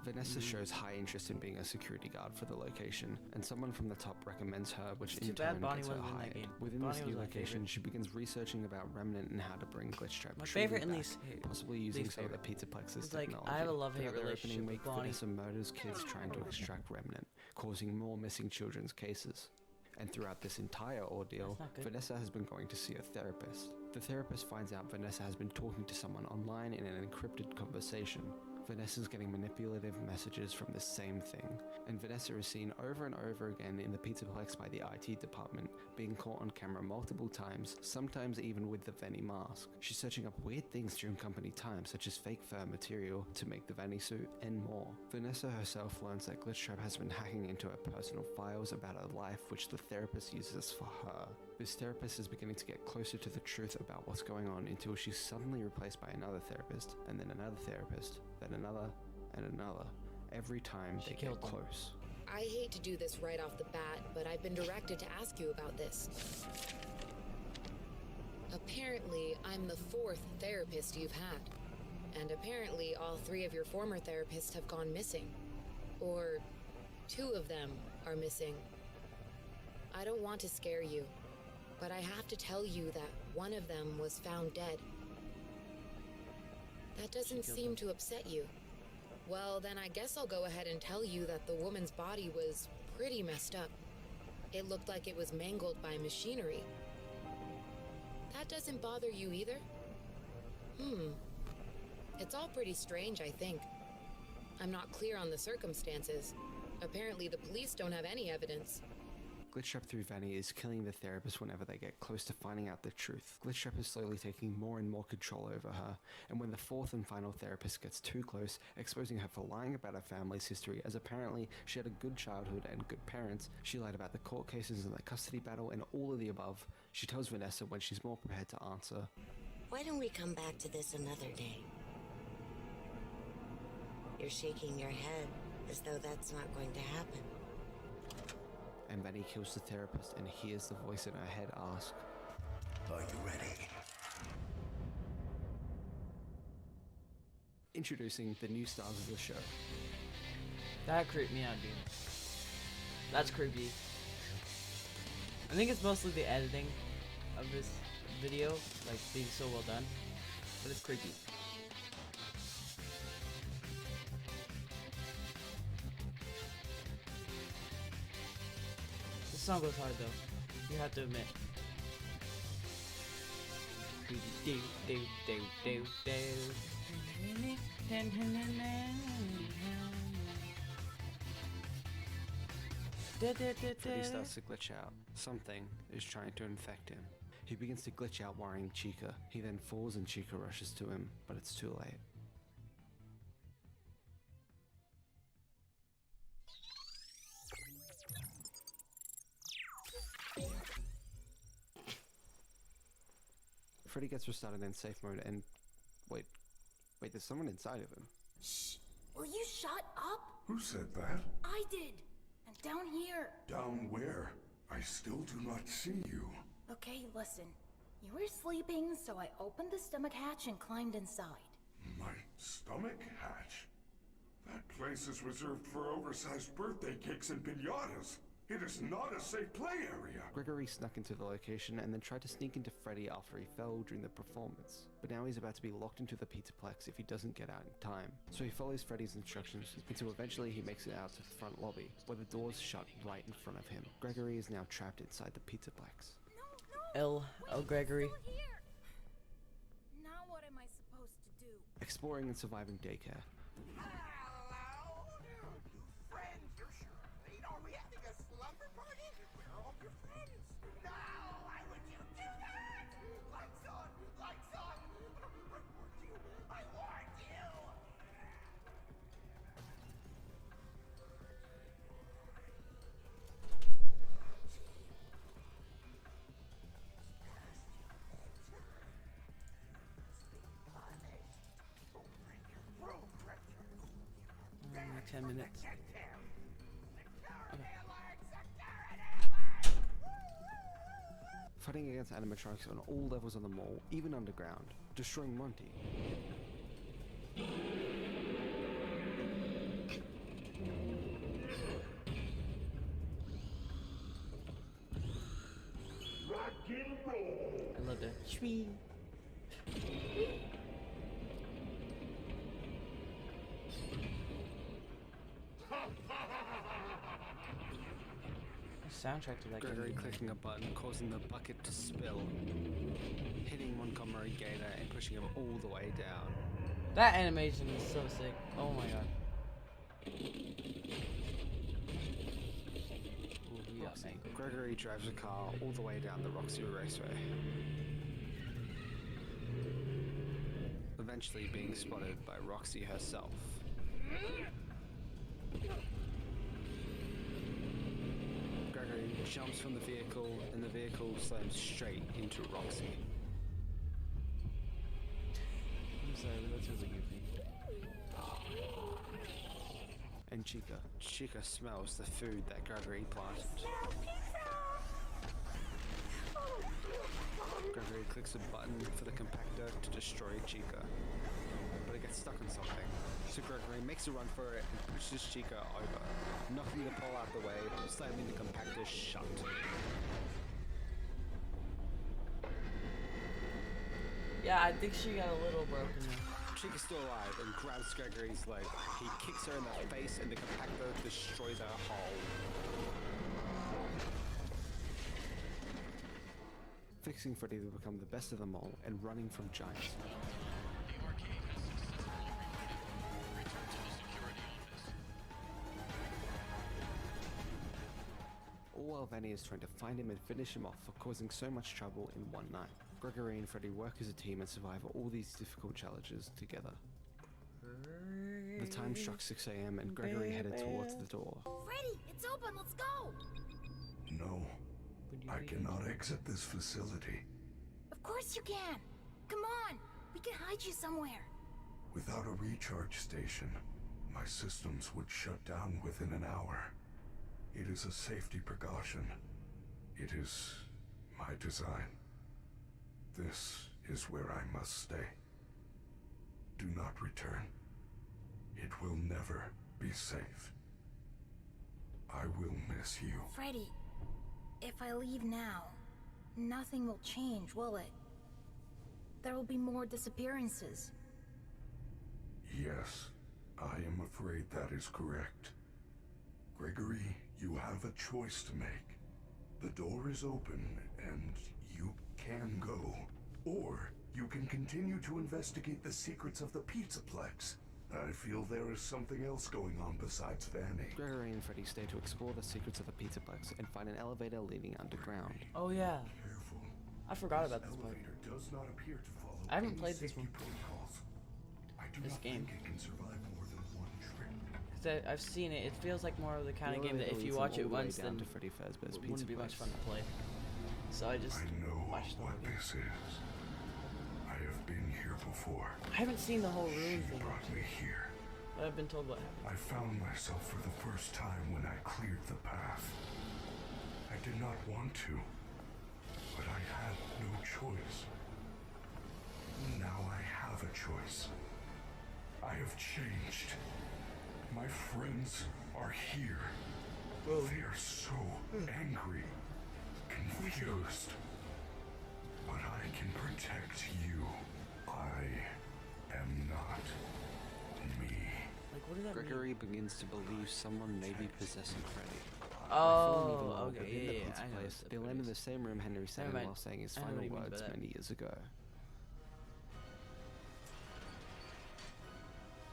Vanessa shows high interest in being a security guard for the location, and someone from the top recommends her, which It's in too bad turn Bonnie gets her wasn't in that hired. game. Within Bonnie this was new my location, favorite. she begins researching about Remnant and how to bring Glitchtrap My truly favorite and back, least favorite. possibly using Least some of the favorite. Pizzaplex's It's like, technology. I have a love-hate Throughout their relationship opening with week, Bonnie. Vanessa murders kids trying to extract Remnant, causing more missing children's cases. And throughout this entire ordeal, That's not good. Vanessa has been going to see a therapist. The therapist finds out Vanessa has been talking to someone online in an encrypted conversation. Vanessa's getting manipulative messages from the same thing, and Vanessa is seen over and over again in the Pizzaplex by the IT department, being caught on camera multiple times, sometimes even with the Vanny mask. She's searching up weird things during company time, such as fake fur material to make the Vanny suit, and more. Vanessa herself learns that Glitchtrap has been hacking into her personal files about her life, which the therapist uses for her. This therapist is beginning to get closer to the truth about what's going on until she's suddenly replaced by another therapist, and then another therapist, then another, and another, every time they get close. I hate to do this right off the bat, but I've been directed to ask you about this. Apparently, I'm the 4th therapist you've had. And apparently, all 3 of your former therapists have gone missing. Or 2 of them are missing. I don't want to scare you, but I have to tell you that one of them was found dead. That doesn't seem to upset you. Well, then I guess I'll go ahead and tell you that the woman's body was pretty messed up. It looked like it was mangled by machinery. That doesn't bother you either? It's all pretty strange, I think. I'm not clear on the circumstances. Apparently the police don't have any evidence. Glitchtrap through Vanny is killing the therapist whenever they get close to finding out the truth. Glitchtrap is slowly taking more and more control over her, and when the fourth and final therapist gets too close, exposing her for lying about her family's history, as apparently she had a good childhood and good parents, she lied about the court cases and the custody battle and all of the above, she tells Vanessa when she's more prepared to answer. Why don't we come back to this another day? You're shaking your head as though that's not going to happen. And Vanny kills the therapist and hears the voice in her head ask, "Are you ready?" Introducing the new stars of the show. That creeped me out, dude. That's creepy. I think it's mostly the editing of this video, like being so well done, but it's creepy. This song goes hard though, you have to admit. Creepy do do do do do. Freddy starts to glitch out. Something is trying to infect him. He begins to glitch out worrying Chica. He then falls and Chica rushes to him, but it's too late. Freddy gets restarted in safe mode and... Wait, there's someone inside of him. Shh! Will you shut up? Who said that? I did! And down here! Down where? I still do not see you. Okay, listen. You were sleeping, so I opened the stomach hatch and climbed inside. My stomach hatch? That place is reserved for oversized birthday cakes and piñatas. It is not a safe play area. Gregory snuck into the location and then tried to sneak into Freddy after he fell during the performance. But now he's about to be locked into the Pizzaplex if he doesn't get out in time. So he follows Freddy's instructions until eventually he makes it out to the front lobby, where the doors shut right in front of him. Gregory is now trapped inside the Pizzaplex. L Gregory. Now what am I supposed to do? Exploring and surviving daycare. Only 10 minutes. Okay. Fighting against animatronics on all levels of the mall, even underground, destroying Monty. I love that. Shwee. Soundtrack to that Gregory game. clicking a button, causing the bucket to spill, hitting Montgomery Gator and pushing him all the way down. That animation is so sick. Oh my god. Ooh, he got me. Gregory drives a car all the way down the Roxy Raceway, eventually being spotted by Roxy herself. Gregory jumps from the vehicle and the vehicle slams straight into Roxy. I'm sorry, but that's really goofy. And Chica smells the food that Gregory planted. Gregory clicks a button for the compactor to destroy Chica, but it gets stuck on something. So Gregory makes a run for it and pushes Chica over, knocking the pole out the way, slamming the compactor shut. Yeah, I think she got a little broken there. Chick is still alive and grabs Gregory's leg. He kicks her in the face and the compactor destroys her hull. Fixing Freddy to become the best of them all and running from giants. All while Vanny is trying to find him and finish him off for causing so much trouble in one night. Gregory and Freddy work as a team and survive all these difficult challenges together. The time struck 6 a.m. and Gregory headed towards the door. Freddy, it's open, let's go! No, I cannot exit this facility. Of course you can! Come on, we can hide you somewhere. Without a recharge station, my systems would shut down within an hour. It is a safety precaution. It is my design. This is where I must stay. Do not return. It will never be safe. I will miss you. Freddy, if I leave now, nothing will change, will it? There will be more disappearances. Yes, I am afraid that is correct. Gregory, you have a choice to make. The door is open, and you can go. Or you can continue to investigate the secrets of the Pizzaplex. I feel there is something else going on besides Vanny. Gregory and Freddy stay to explore the secrets of the Pizzaplex and find an elevator leading underground. Oh yeah. Careful. I forgot about this part. Elevator does not appear to follow I haven't any played this safety one. protocols. I do This not game. think it can survive more than one trip. I've seen it. It feels like more of the kind of The game that if elevator you leads watch them it all the way once, down then to Freddy Fazbear's it wouldn't be Pizzaplex. much fun to play. So I just I know watched the what whole game. this is. I have been here before. I haven't seen the whole She room thing, brought me here. but I've been told what happened. I found myself for the first time when I cleared the path. I did not want to, but I had no choice. Now I have a choice. I have changed. My friends are here. They are so angry, confused. But I can protect you. I am not me. Like, what does that Gregory mean? begins to believe someone may be possessing Freddy. Oh, okay, In the yeah, pizza I know place, what they it land in is. the same room Henry sat in mind. while saying his I know final what you mean by words that. many years ago.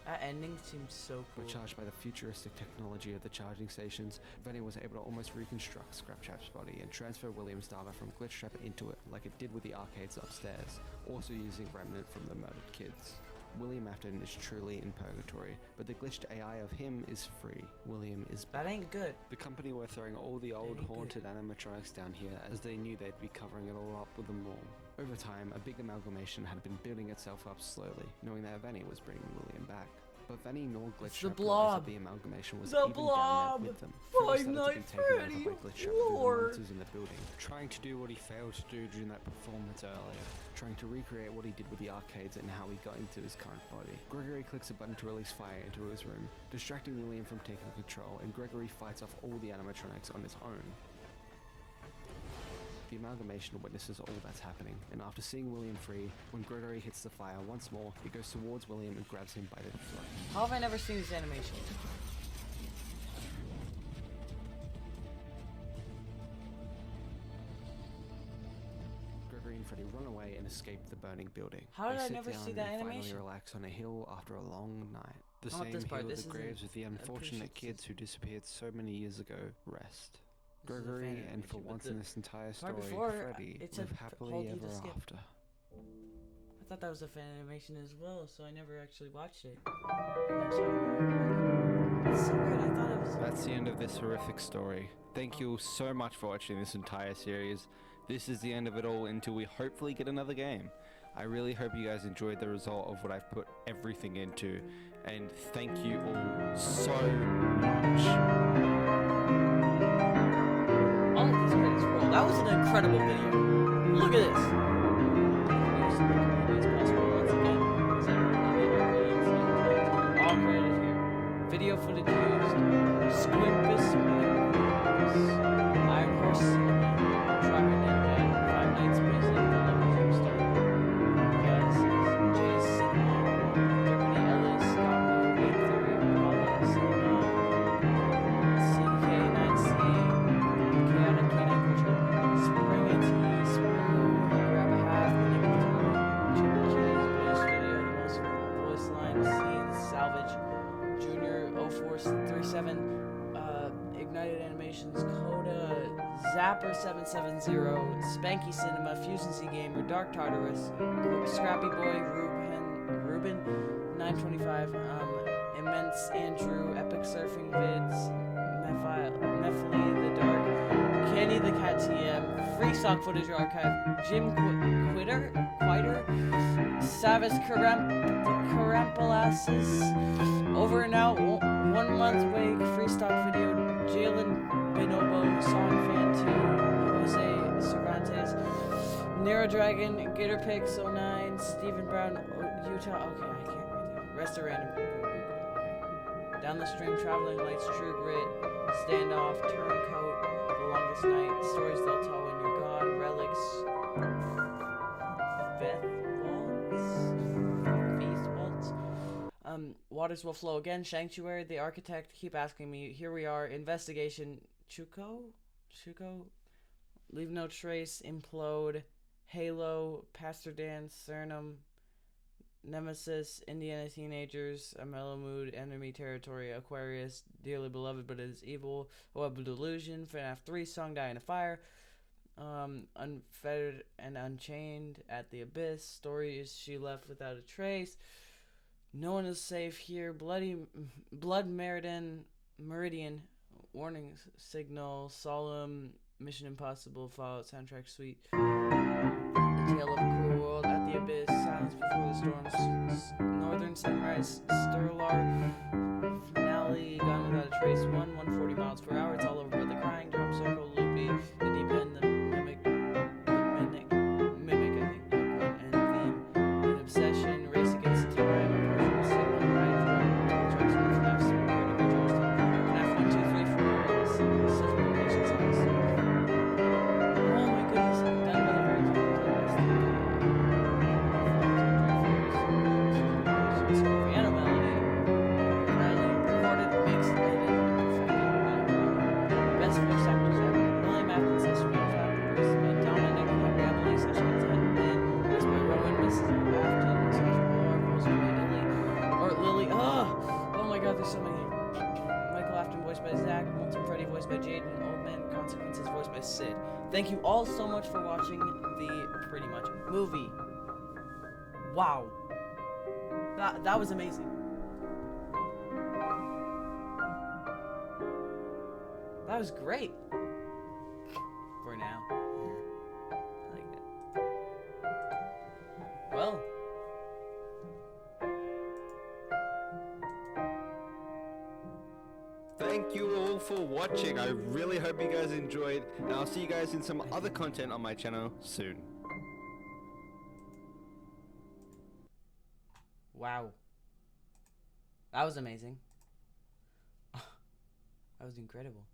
That ending seems so cool. Recharged by the futuristic technology of the charging stations, Vanny was able to almost reconstruct Scraptrap's body and transfer William's data from Glitchtrap into it, like it did with the arcades upstairs, also using remnant from the murdered kids. William Afton is truly in purgatory, but the glitched AI of him is free. William is back. That ain't good. The company were throwing all the old haunted animatronics down here as they knew they'd be covering it all up with them all. Over time, a big amalgamation had been building itself up slowly, knowing that Vanny was bringing William back. But Vanny nor Glitchtrap realized that the amalgamation was even down there with them. Freddy started to be taken over by Glitchtrap through the monsters in the building, trying to do what he failed to do during that performance earlier, trying to recreate what he did with the arcades and how he got into his current body. Gregory clicks a button to release fire into his room, distracting William from taking control, and Gregory fights off all the animatronics on his own. The amalgamation witnesses all that's happening, and after seeing William free, when Gregory hits the fire once more, he goes towards William and grabs him by the throat. How have I never seen this animation? Gregory and Freddy run away and escape the burning building. How did They I sit never down see that and animation? finally relax on a hill after a long night. The Not same this part, hill this the isn't- graves of the I'm pretty unfortunate sure kids who disappeared so many years ago rest. This is a Gregory, fan and for animation, but once the in this entire story, part before, Freddy it said live happily hold you to ever skip. after. I thought that was a fan animation as well, so I never actually watched it. It's so weird. I thought it was. That's the end of this horrific story. Thank you so much for watching this entire series. This is the end of it all until we hopefully get another game. I really hope you guys enjoyed the result of what I've put everything into, and thank you all so much. All of these credits roll. That was an incredible video. Look at this. All credited here. Video footage used. Squimpus, Iron Horse, Try Ninja, Five Nights Prison, The Lone Star. Vapor770, Spanky Cinema, Fusion Z Gamer, Dark Tartarus, Scrappy Boy, Ruben 925, Immense Andrew, Epic Surfing Vids, Mephily the Dark, Kenny the Cat TM, Free Stock Footage Archive, Jim Quiter, Savas Carampalasses, Over and Out, 1 month wake, Free Stock Video, Jalen Binobo, Song Fan 2, Jose Cervantes, Nero Dragon, Gatorpix 09, Stephen Brown, Utah. Okay, I can't write that. Rest of Random. Okay. Down the Stream, Traveling Lights, True Grit, Standoff, Turncoat, The Longest Night, Stories They'll Tell When You're Gone, Relics, Feast Waltz, Waters Will Flow Again, Sanctuary, The Architect, Keep Asking Me, Here We Are, Investigation, Chuko, Leave No Trace, Implode, Halo, Pastor Dan, Cernum, Nemesis, Indiana Teenagers, A Mellow Mood, Enemy Territory, Aquarius, Dearly Beloved But It Is Evil, A Web of Delusion, FNAF 3, Song Die in a Fire, Unfettered and Unchained, At the Abyss, Stories She Left Without a Trace, No One Is Safe Here, Blood Meridian, Warning Signal, Solemn, Mission Impossible, Fallout Soundtrack Suite, The Tale of a Cruel World, At the Abyss, Silence Before the Storms, Northern Sunrise, Sterlar, Finale, Gone Without a Trace, 140 miles per hour, It's All Over But the Crying, Drum Circle, Loopy, The Deep End, The Mimic, I think, Book 1 and Theme, An Obsession, Race Against Time, Partial Signal, Ride Through, Attraction, FNAF, Security, FNAF 1, 2, 3, 4, Social Location Songs. Oh my goodness, done by the very Piano Melody, Riley, recorded, mixed, edited, and perfected. Best voice actors ever. William Atkins, Session produced by Dominic Henry Emily, Session intended, voiced by Rowan, Mrs. Afton, Session voiced by Lily. Oh my god, there's so many. Michael Afton, voiced by Zach, Molten Freddy, voiced by Jaden, Oldman, Consequences, voiced by Sid. Thank you all so much for watching the pretty much movie. Wow. That was amazing. That was great. For now. I like that. Well. Thank you all for watching. I really hope you guys enjoyed, and I'll see you guys in some other content on my channel soon. Wow. That was amazing. That was incredible.